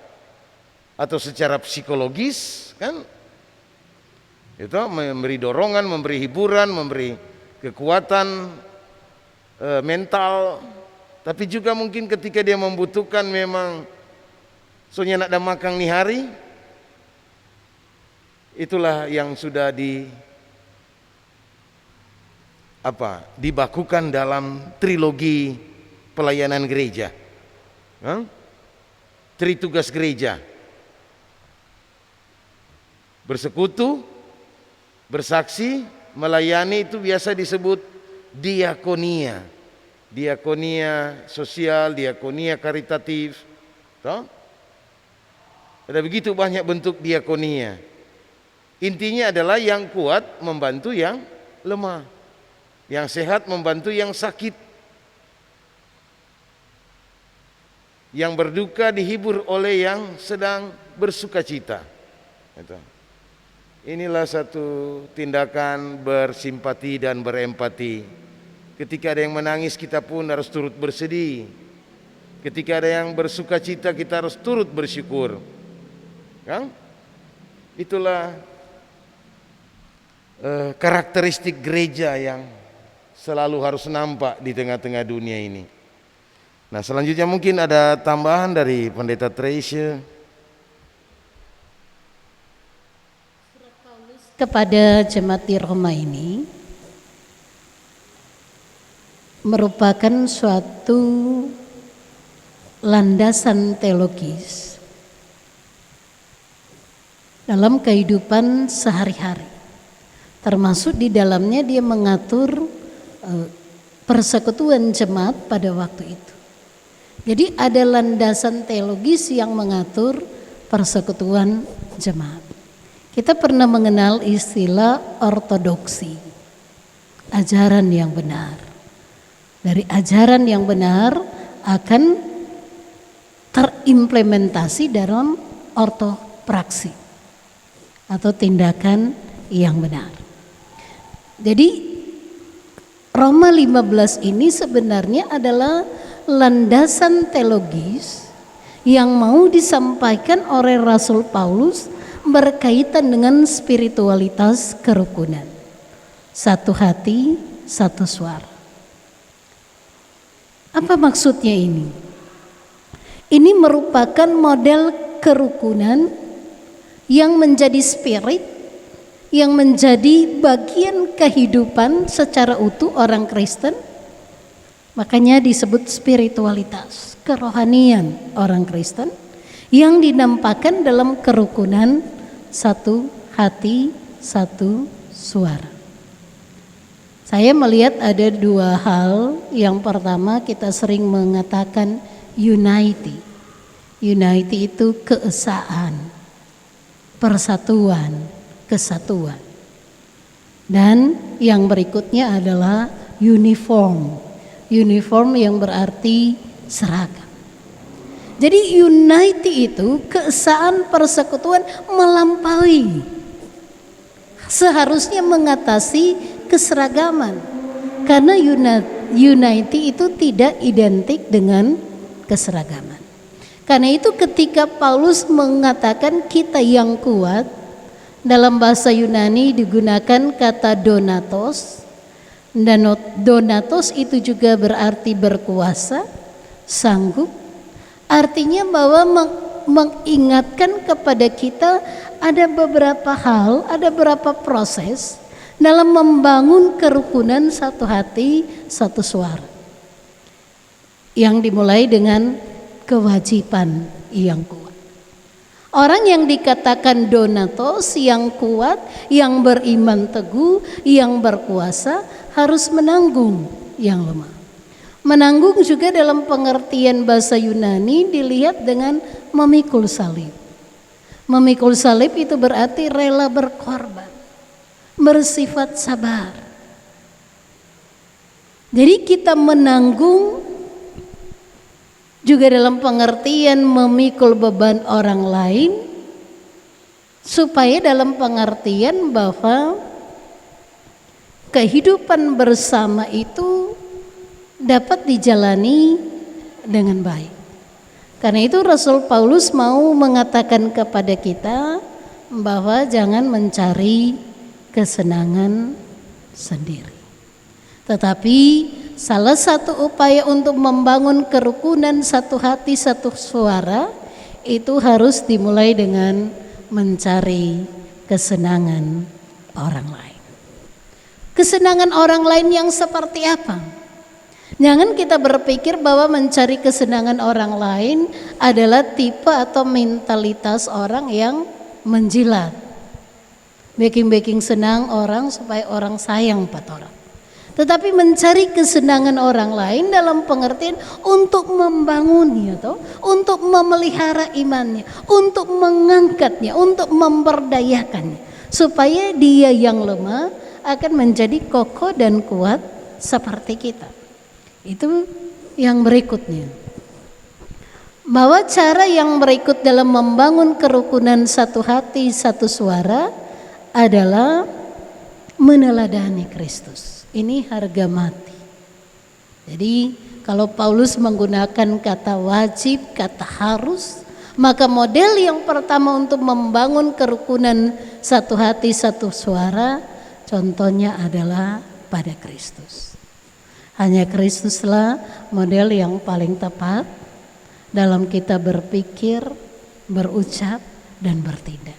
atau secara psikologis, kan? Itu memberi dorongan, memberi hiburan, memberi kekuatan mental. Tapi juga mungkin ketika dia membutuhkan memang soalnya nak ada makan nih hari, itulah yang sudah dibakukan dalam trilogi pelayanan gereja, tritugas gereja: bersekutu, bersaksi, melayani. Itu biasa disebut diakonia, diakonia sosial, diakonia karitatif. Ada begitu banyak bentuk diakonia. Intinya adalah yang kuat membantu yang lemah, yang sehat membantu yang sakit, yang berduka dihibur oleh yang sedang bersukacita. Inilah satu tindakan bersimpati dan berempati. Ketika ada yang menangis, kita pun harus turut bersedih. Ketika ada yang bersukacita, kita harus turut bersyukur. Itulah karakteristik gereja yang selalu harus nampak di tengah-tengah dunia ini. Nah, selanjutnya mungkin ada tambahan dari Pendeta Treasure. Kepada jemaat di Roma ini merupakan suatu landasan teologis dalam kehidupan sehari-hari, termasuk di dalamnya dia mengatur persekutuan jemaat pada waktu itu. Jadi ada landasan teologis yang mengatur persekutuan jemaat. Kita pernah mengenal istilah ortodoksi, ajaran yang benar. Dari ajaran yang benar akan terimplementasi dalam ortopraksi atau tindakan yang benar. Jadi Roma 15 ini sebenarnya adalah landasan teologis yang mau disampaikan oleh Rasul Paulus berkaitan dengan spiritualitas kerukunan. Satu hati, satu suara. Apa maksudnya ini? Ini merupakan model kerukunan yang menjadi spirit, yang menjadi bagian kehidupan secara utuh orang Kristen. Makanya disebut spiritualitas, kerohanian orang Kristen yang dinampakkan dalam kerukunan satu hati, satu suara. Saya melihat ada dua hal. Yang pertama, kita sering mengatakan unity. Unity itu keesaan, persatuan, kesatuan. Dan yang berikutnya adalah uniform. Uniform yang berarti seragam. Jadi unity itu keesaan persekutuan melampaui. Seharusnya mengatasi keseragaman. Karena unity itu tidak identik dengan keseragaman. Karena itu ketika Paulus mengatakan kita yang kuat, dalam bahasa Yunani digunakan kata donatos. Dan donatos itu juga berarti berkuasa, sanggup. Artinya bahwa mengingatkan kepada kita ada beberapa hal, ada beberapa proses dalam membangun kerukunan satu hati, satu suara. Yang dimulai dengan kewajiban yang kuat. Orang yang dikatakan donatos, yang kuat, yang beriman teguh, yang berkuasa, harus menanggung yang lemah. Menanggung juga dalam pengertian bahasa Yunani dilihat dengan memikul salib. Memikul salib itu berarti rela berkorban, bersifat sabar. Jadi kita menanggung juga dalam pengertian memikul beban orang lain, supaya dalam pengertian bahwa kehidupan bersama itu dapat dijalani dengan baik. Karena itu Rasul Paulus mau mengatakan kepada kita bahwa jangan mencari kesenangan sendiri. Tetapi salah satu upaya untuk membangun kerukunan satu hati satu suara itu harus dimulai dengan mencari kesenangan orang lain. Kesenangan orang lain yang seperti apa? Jangan kita berpikir bahwa mencari kesenangan orang lain adalah tipe atau mentalitas orang yang menjilat. Baking-baking senang orang supaya orang sayang pada orang. Tetapi mencari kesenangan orang lain dalam pengertian untuk membangunnya, untuk memelihara imannya, untuk mengangkatnya, untuk memberdayakannya, supaya dia yang lemah akan menjadi kokoh dan kuat seperti kita. Itu yang berikutnya. Bahwa cara yang berikut dalam membangun kerukunan satu hati satu suara adalah meneladani Kristus. Ini harga mati. Jadi kalau Paulus menggunakan kata wajib, kata harus, maka model yang pertama untuk membangun kerukunan satu hati satu suara, contohnya adalah pada Kristus. Hanya Kristuslah model yang paling tepat dalam kita berpikir, berucap, dan bertindak.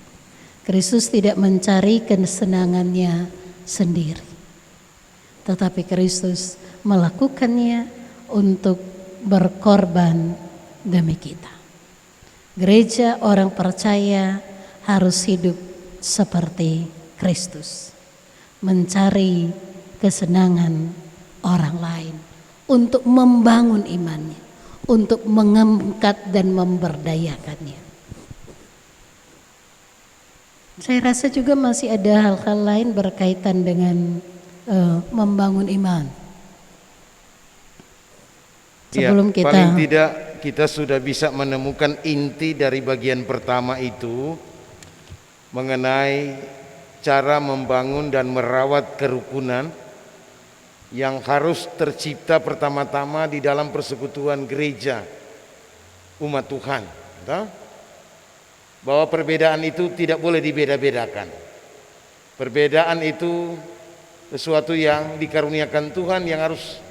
Kristus tidak mencari kesenangannya sendiri, tetapi Kristus melakukannya untuk berkorban demi kita. Gereja orang percaya harus hidup seperti Kristus, mencari kesenangan orang lain untuk membangun imannya, untuk mengangkat dan memberdayakannya. Saya rasa juga masih ada hal-hal lain berkaitan dengan membangun iman. Sebelum ya, kita paling tidak kita sudah bisa menemukan inti dari bagian pertama itu mengenai cara membangun dan merawat kerukunan yang harus tercipta pertama-tama di dalam persekutuan gereja umat Tuhan. Bahwa perbedaan itu tidak boleh dibeda-bedakan. Perbedaan itu sesuatu yang dikaruniakan Tuhan yang harus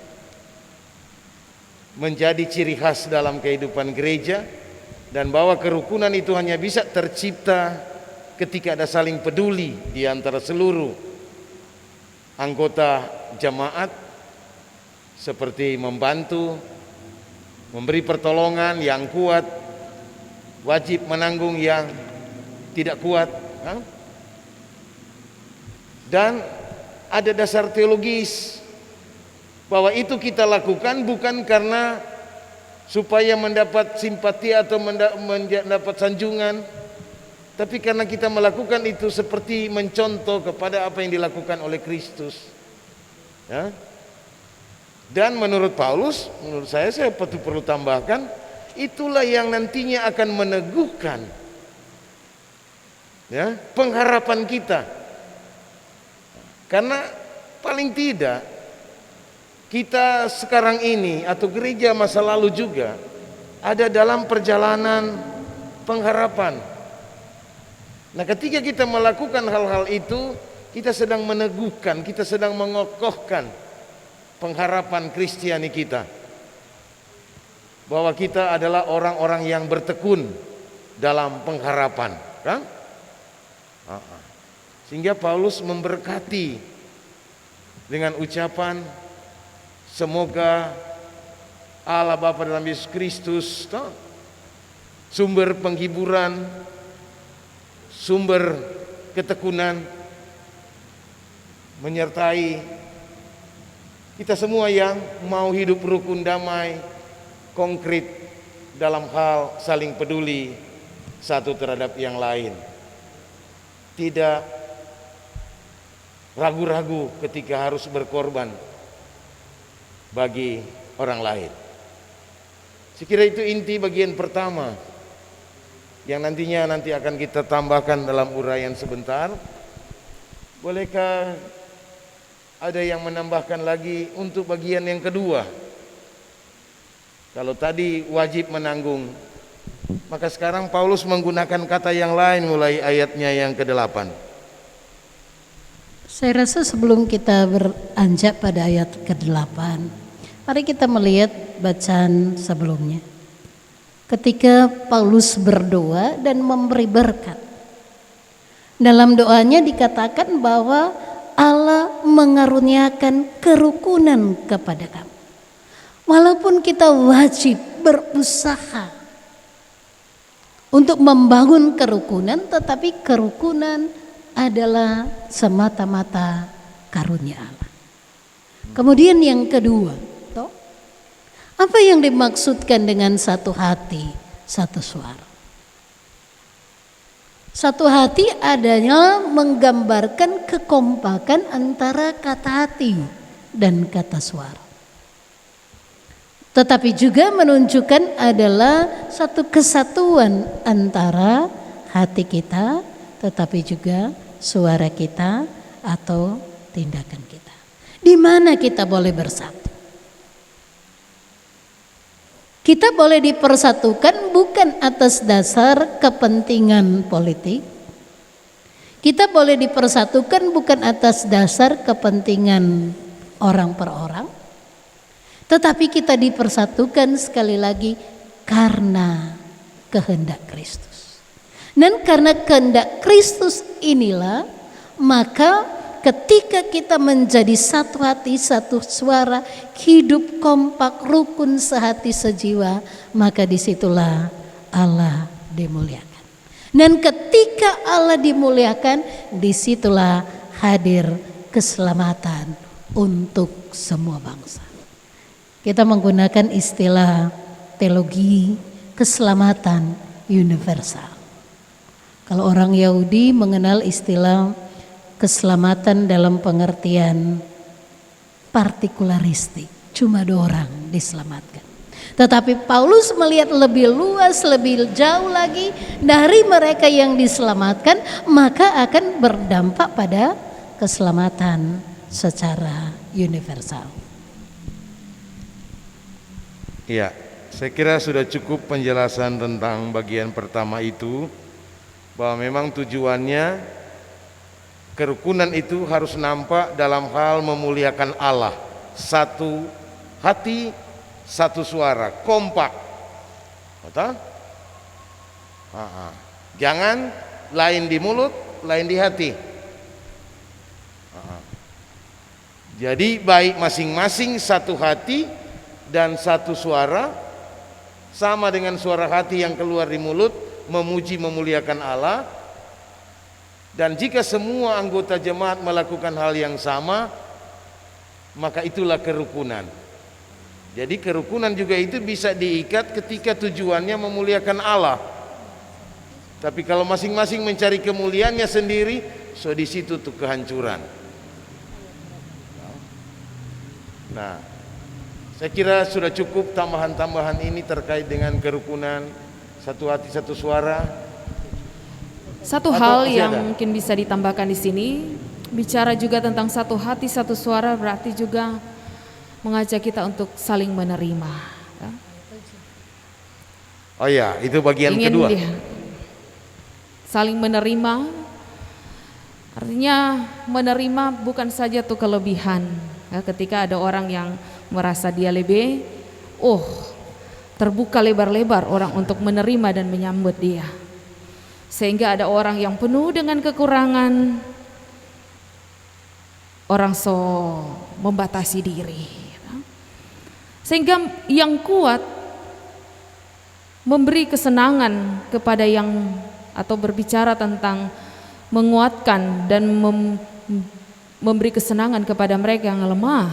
menjadi ciri khas dalam kehidupan gereja, dan bahwa kerukunan itu hanya bisa tercipta ketika ada saling peduli di antara seluruh anggota jemaat, seperti membantu, memberi pertolongan yang kuat, wajib menanggung yang tidak kuat, dan ada dasar teologis bahwa itu kita lakukan bukan karena supaya mendapat simpati atau mendapat sanjungan, tapi karena kita melakukan itu seperti mencontoh kepada apa yang dilakukan oleh Kristus. Ya. Dan menurut Paulus, menurut saya perlu tambahkan, itulah yang nantinya akan meneguhkan ya, pengharapan kita. Karena paling tidak kita sekarang ini atau gereja masa lalu juga ada dalam perjalanan pengharapan. Nah, ketika kita melakukan hal-hal itu, kita sedang meneguhkan, kita sedang mengokohkan pengharapan Kristiani kita, bahwa kita adalah orang-orang yang bertekun dalam pengharapan, kan? Sehingga Paulus memberkati dengan ucapan, semoga Allah Bapa dalam Yesus Kristus, sumber penghiburan, sumber ketekunan, menyertai kita semua yang mau hidup rukun, damai, konkret dalam hal saling peduli satu terhadap yang lain. Tidak ragu-ragu ketika harus berkorban bagi orang lain. Sekira itu inti bagian pertama yang nanti akan kita tambahkan dalam uraian sebentar. Bolehkah ada yang menambahkan lagi untuk bagian yang kedua? Kalau tadi wajib menanggung, maka sekarang Paulus menggunakan kata yang lain mulai ayatnya yang ke-8. Saya rasa sebelum kita beranjak pada ayat ke-8, mari kita melihat bacaan sebelumnya. Ketika Paulus berdoa dan memberi berkat, dalam doanya dikatakan bahwa Allah mengaruniakan kerukunan kepada kamu. Walaupun kita wajib berusaha untuk membangun kerukunan, tetapi kerukunan adalah semata-mata karunia Allah. Kemudian yang kedua, apa yang dimaksudkan dengan satu hati, satu suara? Satu hati adalah menggambarkan kekompakan antara kata hati dan kata suara. Tetapi juga menunjukkan adalah satu kesatuan antara hati kita, tetapi juga suara kita atau tindakan kita. Di mana kita boleh bersatu? Kita boleh dipersatukan bukan atas dasar kepentingan politik. Kita boleh dipersatukan bukan atas dasar kepentingan orang per orang. Tetapi kita dipersatukan sekali lagi karena kehendak Kristus. Dan karena kehendak Kristus inilah, maka ketika kita menjadi satu hati, satu suara, hidup kompak, rukun, sehati, sejiwa, maka disitulah Allah dimuliakan. Dan ketika Allah dimuliakan, disitulah hadir keselamatan untuk semua bangsa. Kita menggunakan istilah teologi keselamatan universal. Kalau orang Yahudi mengenal istilah keselamatan dalam pengertian partikularistik, cuma 2 orang diselamatkan. Tetapi Paulus melihat lebih luas, lebih jauh lagi dari mereka yang diselamatkan, maka akan berdampak pada keselamatan secara universal. Ya, saya kira sudah cukup penjelasan tentang bagian pertama itu, bahwa memang tujuannya kerukunan itu harus nampak dalam hal memuliakan Allah. Satu hati, satu suara, kompak. Betul? Jangan lain di mulut, lain di hati. Jadi baik masing-masing satu hati dan satu suara, sama dengan suara hati yang keluar di mulut, memuji memuliakan Allah. Dan jika semua anggota jemaat melakukan hal yang sama, maka itulah kerukunan. Jadi kerukunan juga itu bisa diikat ketika tujuannya memuliakan Allah. Tapi kalau masing-masing mencari kemuliaannya sendiri, so di situ tuh kehancuran. Nah, saya kira sudah cukup tambahan-tambahan ini terkait dengan kerukunan, satu hati satu suara. Satu hal yang mungkin bisa ditambahkan di sini, bicara juga tentang satu hati satu suara, berarti juga mengajak kita untuk saling menerima. Oh ya, itu bagian kedua. Saling menerima, artinya menerima bukan saja tuh kelebihan. Ketika ada orang yang merasa dia lebih, terbuka lebar-lebar orang untuk menerima dan menyambut dia. Sehingga ada orang yang penuh dengan kekurangan, orang so membatasi diri. Sehingga yang kuat memberi kesenangan kepada yang, atau berbicara tentang menguatkan dan memberi kesenangan kepada mereka yang lemah.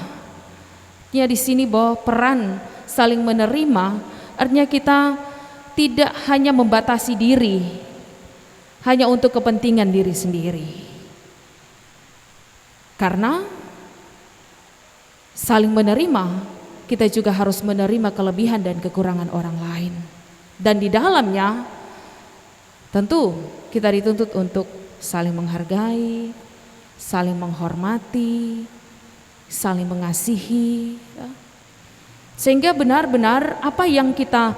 Ya, di sini bahwa peran saling menerima artinya kita tidak hanya membatasi diri hanya untuk kepentingan diri sendiri. Karena saling menerima kita juga harus menerima kelebihan dan kekurangan orang lain. Dan di dalamnya tentu kita dituntut untuk saling menghargai, saling menghormati, saling mengasihi, ya. Sehingga benar-benar apa yang kita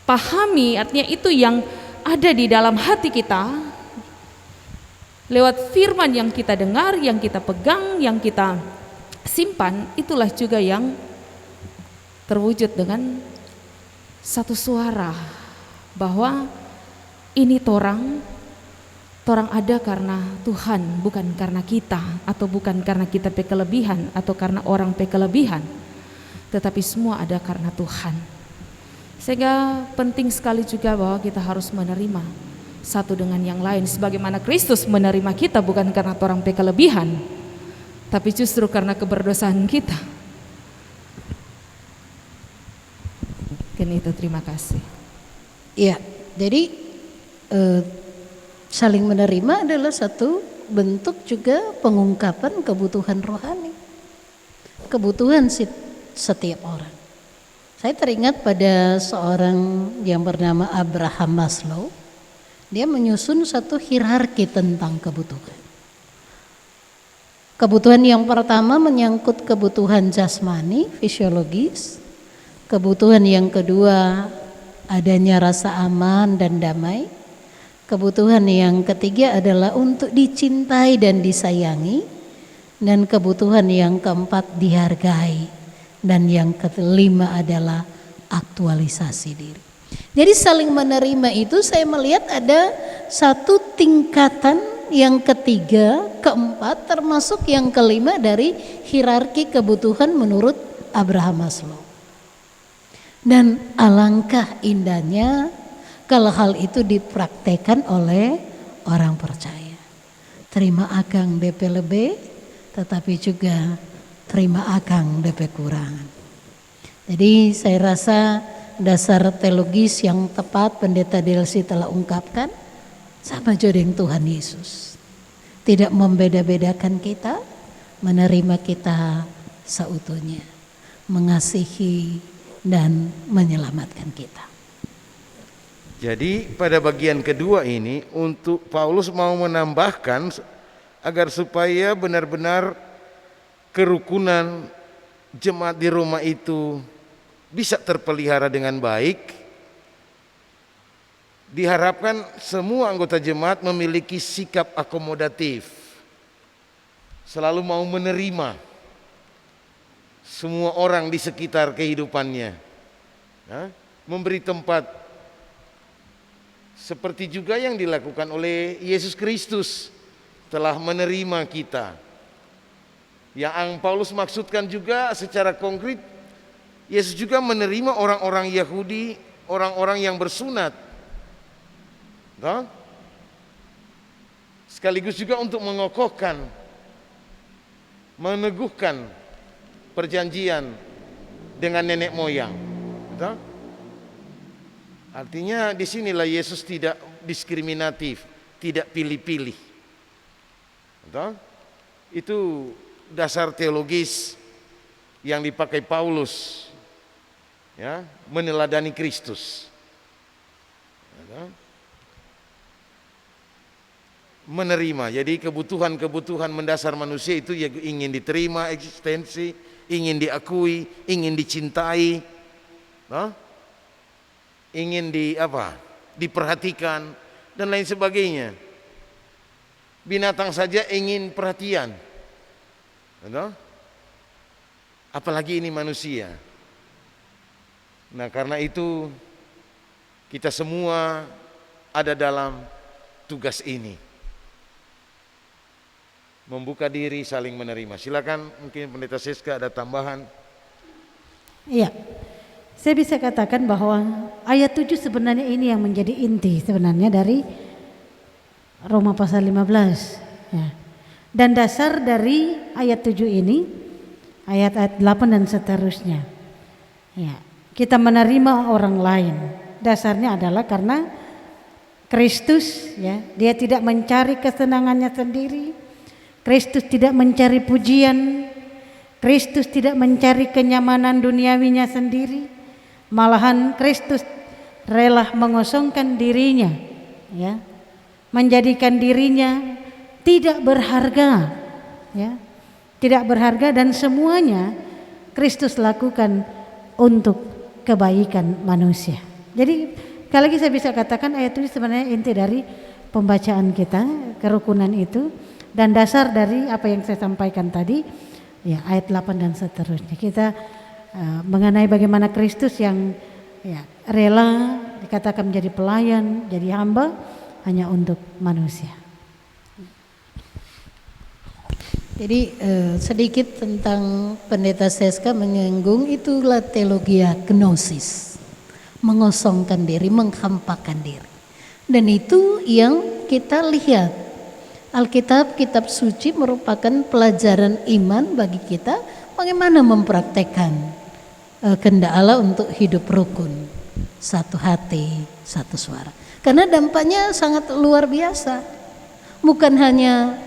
pahami, artinya itu yang ada di dalam hati kita, lewat firman yang kita dengar, yang kita pegang, yang kita simpan, itulah juga yang terwujud dengan satu suara bahwa ini torang ada karena Tuhan, bukan karena kita, atau bukan karena kita kelebihan, atau karena orang kelebihan, tetapi semua ada karena Tuhan. Sehingga penting sekali juga bahwa kita harus menerima satu dengan yang lain, sebagaimana Kristus menerima kita bukan karena orang kelebihan, tapi justru karena keberdosaan kita. Mungkin itu, terima kasih. Ya, jadi saling menerima adalah satu bentuk juga pengungkapan kebutuhan rohani, kebutuhan setiap orang. Saya teringat pada seorang yang bernama Abraham Maslow. Dia menyusun satu hierarki tentang kebutuhan. Kebutuhan yang pertama menyangkut kebutuhan jasmani, fisiologis. Kebutuhan yang kedua adanya rasa aman dan damai. Kebutuhan yang ketiga adalah untuk dicintai dan disayangi. Dan kebutuhan yang keempat dihargai. Dan yang kelima adalah aktualisasi diri. Jadi saling menerima itu saya melihat ada satu tingkatan yang ketiga, keempat, termasuk yang kelima dari hierarki kebutuhan menurut Abraham Maslow. Dan alangkah indahnya kalau hal itu dipraktekkan oleh orang percaya. Terima akang DP lebih, tetapi juga terima akang DP kurang. Jadi saya rasa dasar teologis yang tepat Pendeta Delsi telah ungkapkan sama jodeng Tuhan Yesus. Tidak membeda-bedakan kita, menerima kita seutuhnya, mengasihi dan menyelamatkan kita. Jadi pada bagian kedua ini untuk Paulus mau menambahkan agar supaya benar-benar kerukunan jemaat di Roma itu bisa terpelihara dengan baik. Diharapkan semua anggota jemaat memiliki sikap akomodatif, selalu mau menerima semua orang di sekitar kehidupannya, memberi tempat, seperti juga yang dilakukan oleh Yesus Kristus telah menerima kita. Yang Paulus maksudkan juga secara konkret, Yesus juga menerima orang-orang Yahudi, orang-orang yang bersunat. Sekaligus juga untuk mengokohkan, meneguhkan perjanjian dengan nenek moyang. Artinya disinilah Yesus tidak diskriminatif, tidak pilih-pilih. Itu dasar teologis yang dipakai Paulus, ya, meneladani Kristus. Menerima, jadi kebutuhan-kebutuhan mendasar manusia itu ya ingin diterima, eksistensi, ingin diakui, ingin dicintai, ingin diperhatikan dan lain sebagainya. Binatang saja ingin perhatian. Apalagi ini manusia. Nah, karena itu kita semua ada dalam tugas ini, membuka diri, saling menerima. Silakan, mungkin Pendeta Siska ada tambahan. Iya, saya bisa katakan bahwa ayat 7 sebenarnya ini yang menjadi inti sebenarnya dari Roma pasal 15. Ya. Dan dasar dari ayat 7 ini, ayat-ayat 8 dan seterusnya. Ya, kita menerima orang lain. Dasarnya adalah karena Kristus, ya, dia tidak mencari kesenangannya sendiri. Kristus tidak mencari pujian. Kristus tidak mencari kenyamanan duniawinya sendiri, malahan Kristus rela mengosongkan dirinya, ya, menjadikan dirinya tidak berharga, ya, tidak berharga, dan semuanya Kristus lakukan untuk kebaikan manusia. Jadi sekali lagi saya bisa katakan ayat ini sebenarnya inti dari pembacaan kita, kerukunan itu, dan dasar dari apa yang saya sampaikan tadi, ya, ayat 8 dan seterusnya. Kita mengenai bagaimana Kristus yang, ya, rela dikatakan menjadi pelayan, jadi hamba hanya untuk manusia. Jadi sedikit tentang Pendeta Seska menyinggung itulah teologia gnosis, mengosongkan diri, menghampakan diri. Dan itu yang kita lihat. Alkitab, kitab suci merupakan pelajaran iman bagi kita bagaimana mempraktekkan kehendak Allah untuk hidup rukun, satu hati, satu suara. Karena dampaknya sangat luar biasa. Bukan hanya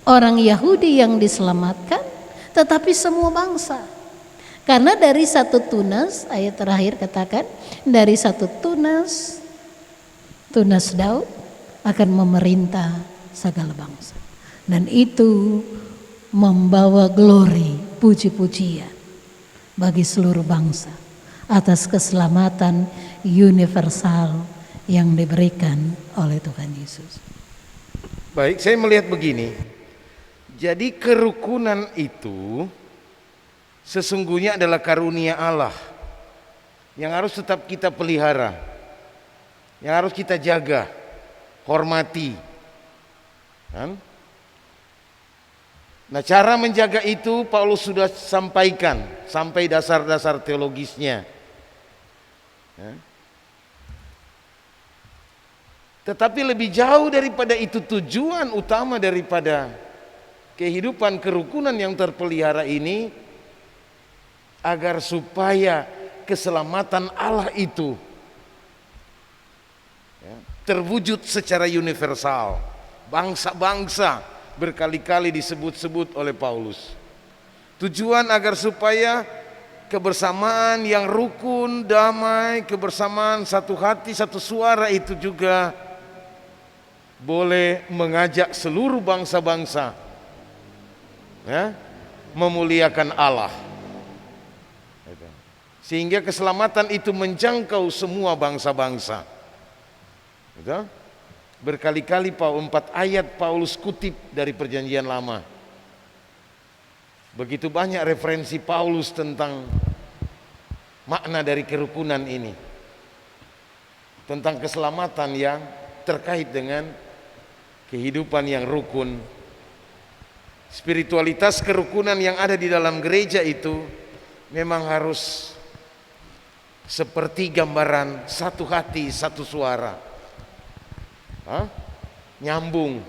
orang Yahudi yang diselamatkan, tetapi semua bangsa. Karena dari satu tunas, ayat terakhir katakan, dari satu tunas Daud akan memerintah segala bangsa. Dan itu membawa glori, puji-pujian bagi seluruh bangsa atas keselamatan universal yang diberikan oleh Tuhan Yesus. Baik, saya melihat begini. Jadi kerukunan itu sesungguhnya adalah karunia Allah yang harus tetap kita pelihara, yang harus kita jaga, hormati, kan? Nah, cara menjaga itu Paulus sudah sampaikan sampai dasar-dasar teologisnya, ya. Tetapi lebih jauh daripada itu, tujuan utama daripada kehidupan kerukunan yang terpelihara ini agar supaya keselamatan Allah itu, ya, terwujud secara universal. Bangsa-bangsa berkali-kali disebut-sebut oleh Paulus. Tujuan agar supaya kebersamaan yang rukun, damai, kebersamaan satu hati, satu suara itu juga boleh mengajak seluruh bangsa-bangsa, ya, memuliakan Allah. Sehingga keselamatan itu menjangkau semua bangsa-bangsa. Berkali-kali 4 ayat Paulus kutip dari Perjanjian Lama. Begitu banyak referensi Paulus tentang makna dari kerukunan ini, tentang keselamatan yang terkait dengan kehidupan yang rukun. Spiritualitas kerukunan yang ada di dalam gereja itu memang harus seperti gambaran satu hati, satu suara. Nyambung,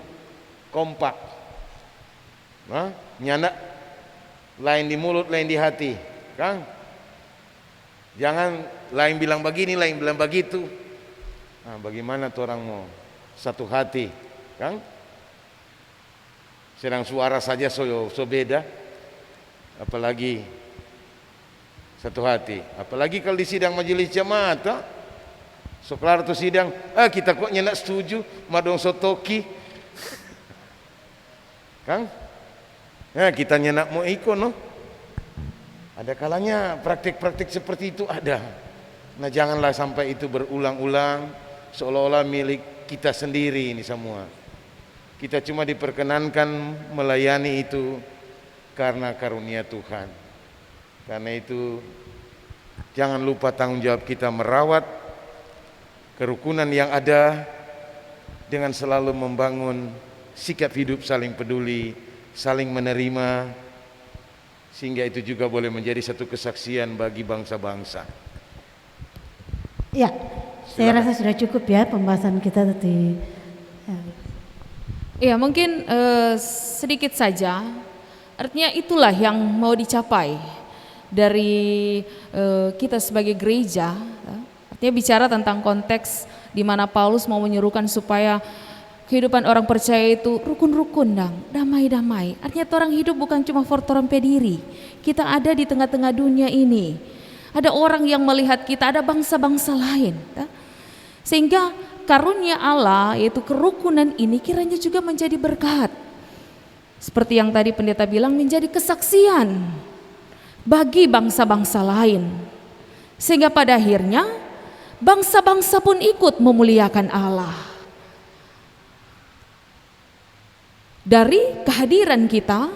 kompak, nyanak, lain di mulut, lain di hati, Kang. Jangan lain bilang begini, lain bilang begitu. Bagaimana tuh orang mau satu hati, Kang? Sedang suara saja so beda, apalagi satu hati. Apalagi kalau di sidang majelis jemaat, kelar tuh sidang, kita kok nyenak setuju, madong sotoki, Kang? Kita nyenak mau ikut, no? Ada kalanya praktik-praktik seperti itu ada. Nah, janganlah sampai itu berulang-ulang, seolah-olah milik kita sendiri ini semua. Kita cuma diperkenankan melayani itu karena karunia Tuhan. Karena itu jangan lupa tanggung jawab kita merawat kerukunan yang ada dengan selalu membangun sikap hidup saling peduli, saling menerima, sehingga itu juga boleh menjadi satu kesaksian bagi bangsa-bangsa. Ya, saya rasa sudah cukup ya pembahasan kita tadi. Ya, mungkin sedikit saja. Artinya itulah yang mau dicapai dari kita sebagai gereja. Artinya bicara tentang konteks di mana Paulus mau menyuruhkan supaya kehidupan orang percaya itu rukun-rukun dang, damai-damai. Artinya orang hidup bukan cuma for torang pediri. Kita ada di tengah-tengah dunia ini. Ada orang yang melihat kita, ada bangsa-bangsa lain. Sehingga karunia Allah yaitu kerukunan ini kiranya juga menjadi berkat. Seperti yang tadi pendeta bilang, menjadi kesaksian bagi bangsa-bangsa lain. Sehingga pada akhirnya bangsa-bangsa pun ikut memuliakan Allah. Dari kehadiran kita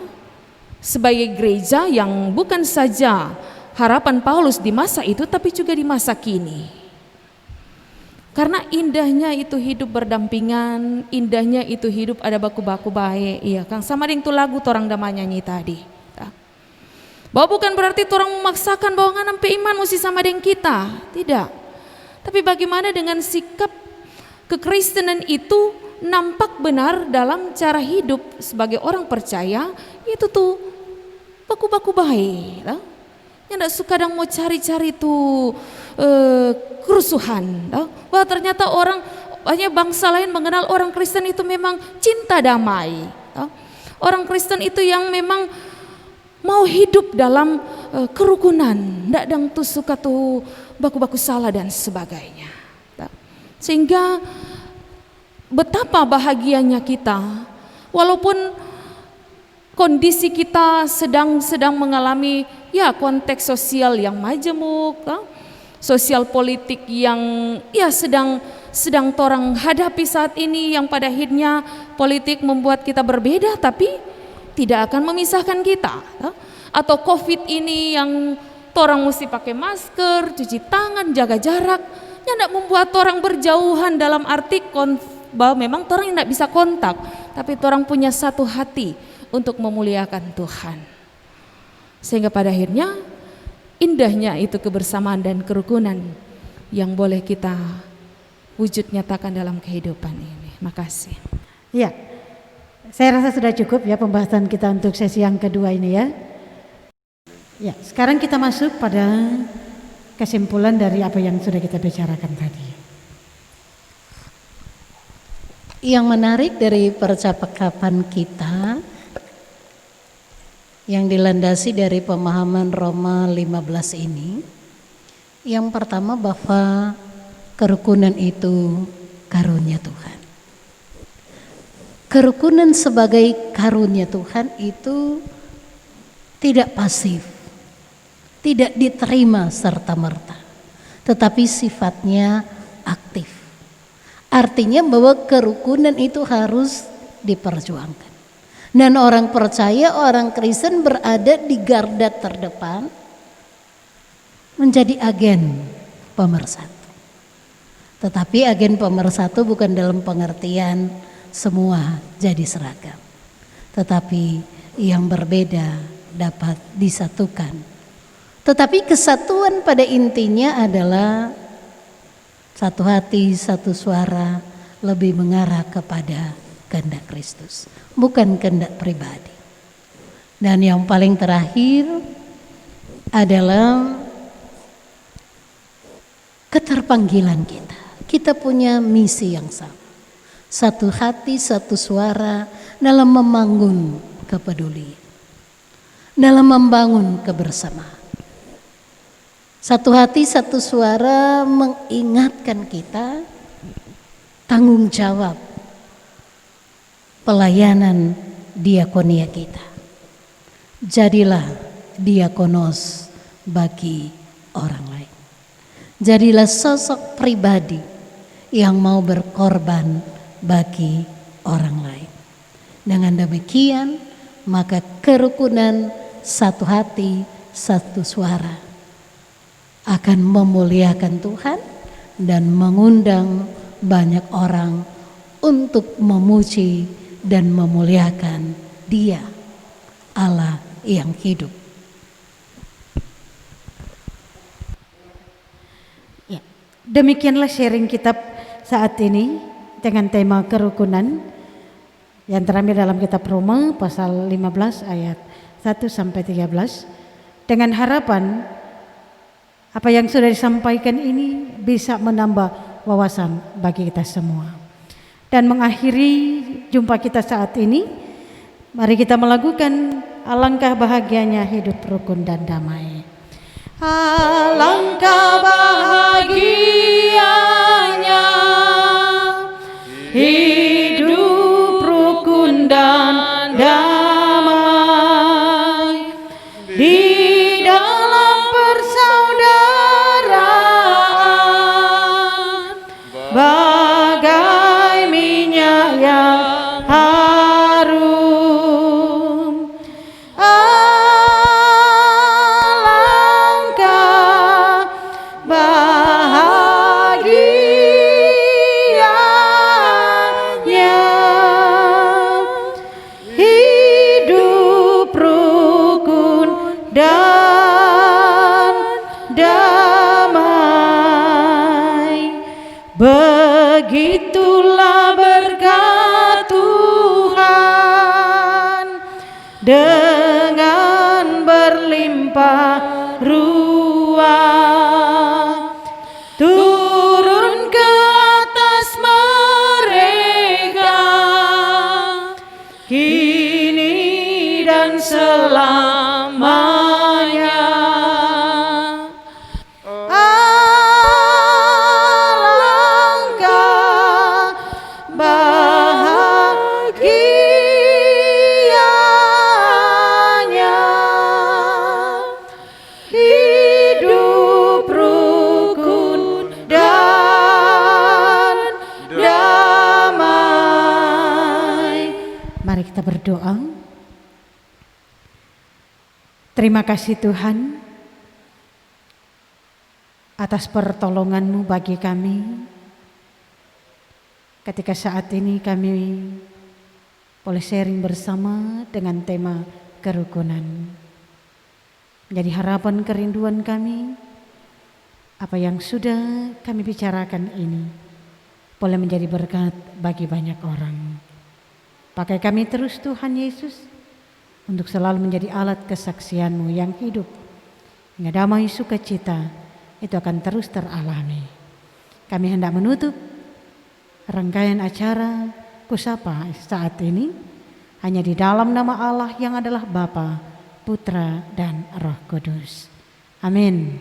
sebagai gereja yang bukan saja harapan Paulus di masa itu, tapi juga di masa kini. Karena indahnya itu hidup berdampingan, indahnya itu hidup ada baku-baku baik, iya Kang. Sama dengan itu lagu torang damai nyanyi tadi. Bahwa bukan berarti orang memaksakan bahwa ngan sampai iman mesti sama dengan kita, tidak. Tapi bagaimana dengan sikap kekristenan itu nampak benar dalam cara hidup sebagai orang percaya, itu tuh baku-baku baik. Yang tidak suka dan mau cari-cari tuh kerusuhan. Wah ternyata orang banyak bangsa lain mengenal orang Kristen itu memang cinta damai. Orang Kristen itu yang memang mau hidup dalam kerukunan, ndak dang tuh suka tuh baku-baku salah dan sebagainya. Sehingga betapa bahagianya kita, walaupun kondisi kita sedang mengalami ya konteks sosial yang majemuk, sosial politik yang ya sedang torang hadapi saat ini, yang pada akhirnya politik membuat kita berbeda tapi tidak akan memisahkan kita. Atau COVID ini yang torang mesti pakai masker, cuci tangan, jaga jarak, yang tidak membuat orang berjauhan dalam arti bahwa memang orang tidak bisa kontak, tapi orang punya satu hati untuk memuliakan Tuhan. Sehingga pada akhirnya indahnya itu kebersamaan dan kerukunan yang boleh kita wujud nyatakan dalam kehidupan ini. Makasih. Ya, saya rasa sudah cukup ya pembahasan kita untuk sesi yang kedua ini ya. Ya, sekarang kita masuk pada kesimpulan dari apa yang sudah kita bicarakan tadi. Yang menarik dari percakapan kita yang dilandasi dari pemahaman Roma 15 ini, yang pertama bahwa kerukunan itu karunia Tuhan. Kerukunan sebagai karunia Tuhan itu tidak pasif, tidak diterima serta-merta, tetapi sifatnya aktif. Artinya bahwa kerukunan itu harus diperjuangkan. Dan orang percaya, orang Kristen berada di garda terdepan menjadi agen pemersatu. Tetapi agen pemersatu bukan dalam pengertian semua jadi seragam, tetapi yang berbeda dapat disatukan. Tetapi kesatuan pada intinya adalah satu hati, satu suara, lebih mengarah kepada kehendak Kristus, bukan kehendak pribadi. Dan yang paling terakhir adalah keterpanggilan kita. Kita punya misi yang sama. Satu hati, satu suara dalam membangun kepedulian, dalam membangun kebersamaan. Satu hati, satu suara mengingatkan kita tanggung jawab pelayanan diakonia kita. Jadilah diakonos bagi orang lain. Jadilah sosok pribadi yang mau berkorban bagi orang lain. Dengan demikian, maka kerukunan satu hati, satu suara akan memuliakan Tuhan dan mengundang banyak orang untuk memuji dan memuliakan Dia, Allah yang hidup. Ya, demikianlah sharing kitab saat ini dengan tema kerukunan yang terambil dalam kitab Roma pasal 15 ayat 1 sampai 13, dengan harapan apa yang sudah disampaikan ini bisa menambah wawasan bagi kita semua. Dan mengakhiri jumpa kita saat ini, mari kita melakukan alangkah bahagianya hidup rukun dan damai. Alangkah bahagianya hidup rukun dan damai di dalam persaudaraan, bagai minyak yang harum. Alangkah bahagianya hidup rukun dan damai. Begitulah berkat Tuhan dengan berlimpah ruah turun ke atas mereka kini dan selamanya. Alangkah bahagianya hidup rukun dan damai. Mari kita berdoa. Terima kasih Tuhan atas pertolongan-Mu bagi kami ketika saat ini kami boleh sharing bersama dengan tema kerukunan. Menjadi harapan kerinduan kami, apa yang sudah kami bicarakan ini boleh menjadi berkat bagi banyak orang. Pakai kami terus Tuhan Yesus untuk selalu menjadi alat kesaksian-Mu yang hidup, hingga damai sukacita itu akan terus teralami. Kami hendak menutup rangkaian acara Kusapa saat ini hanya di dalam nama Allah yang adalah Bapa, Putra, dan Roh Kudus. Amin.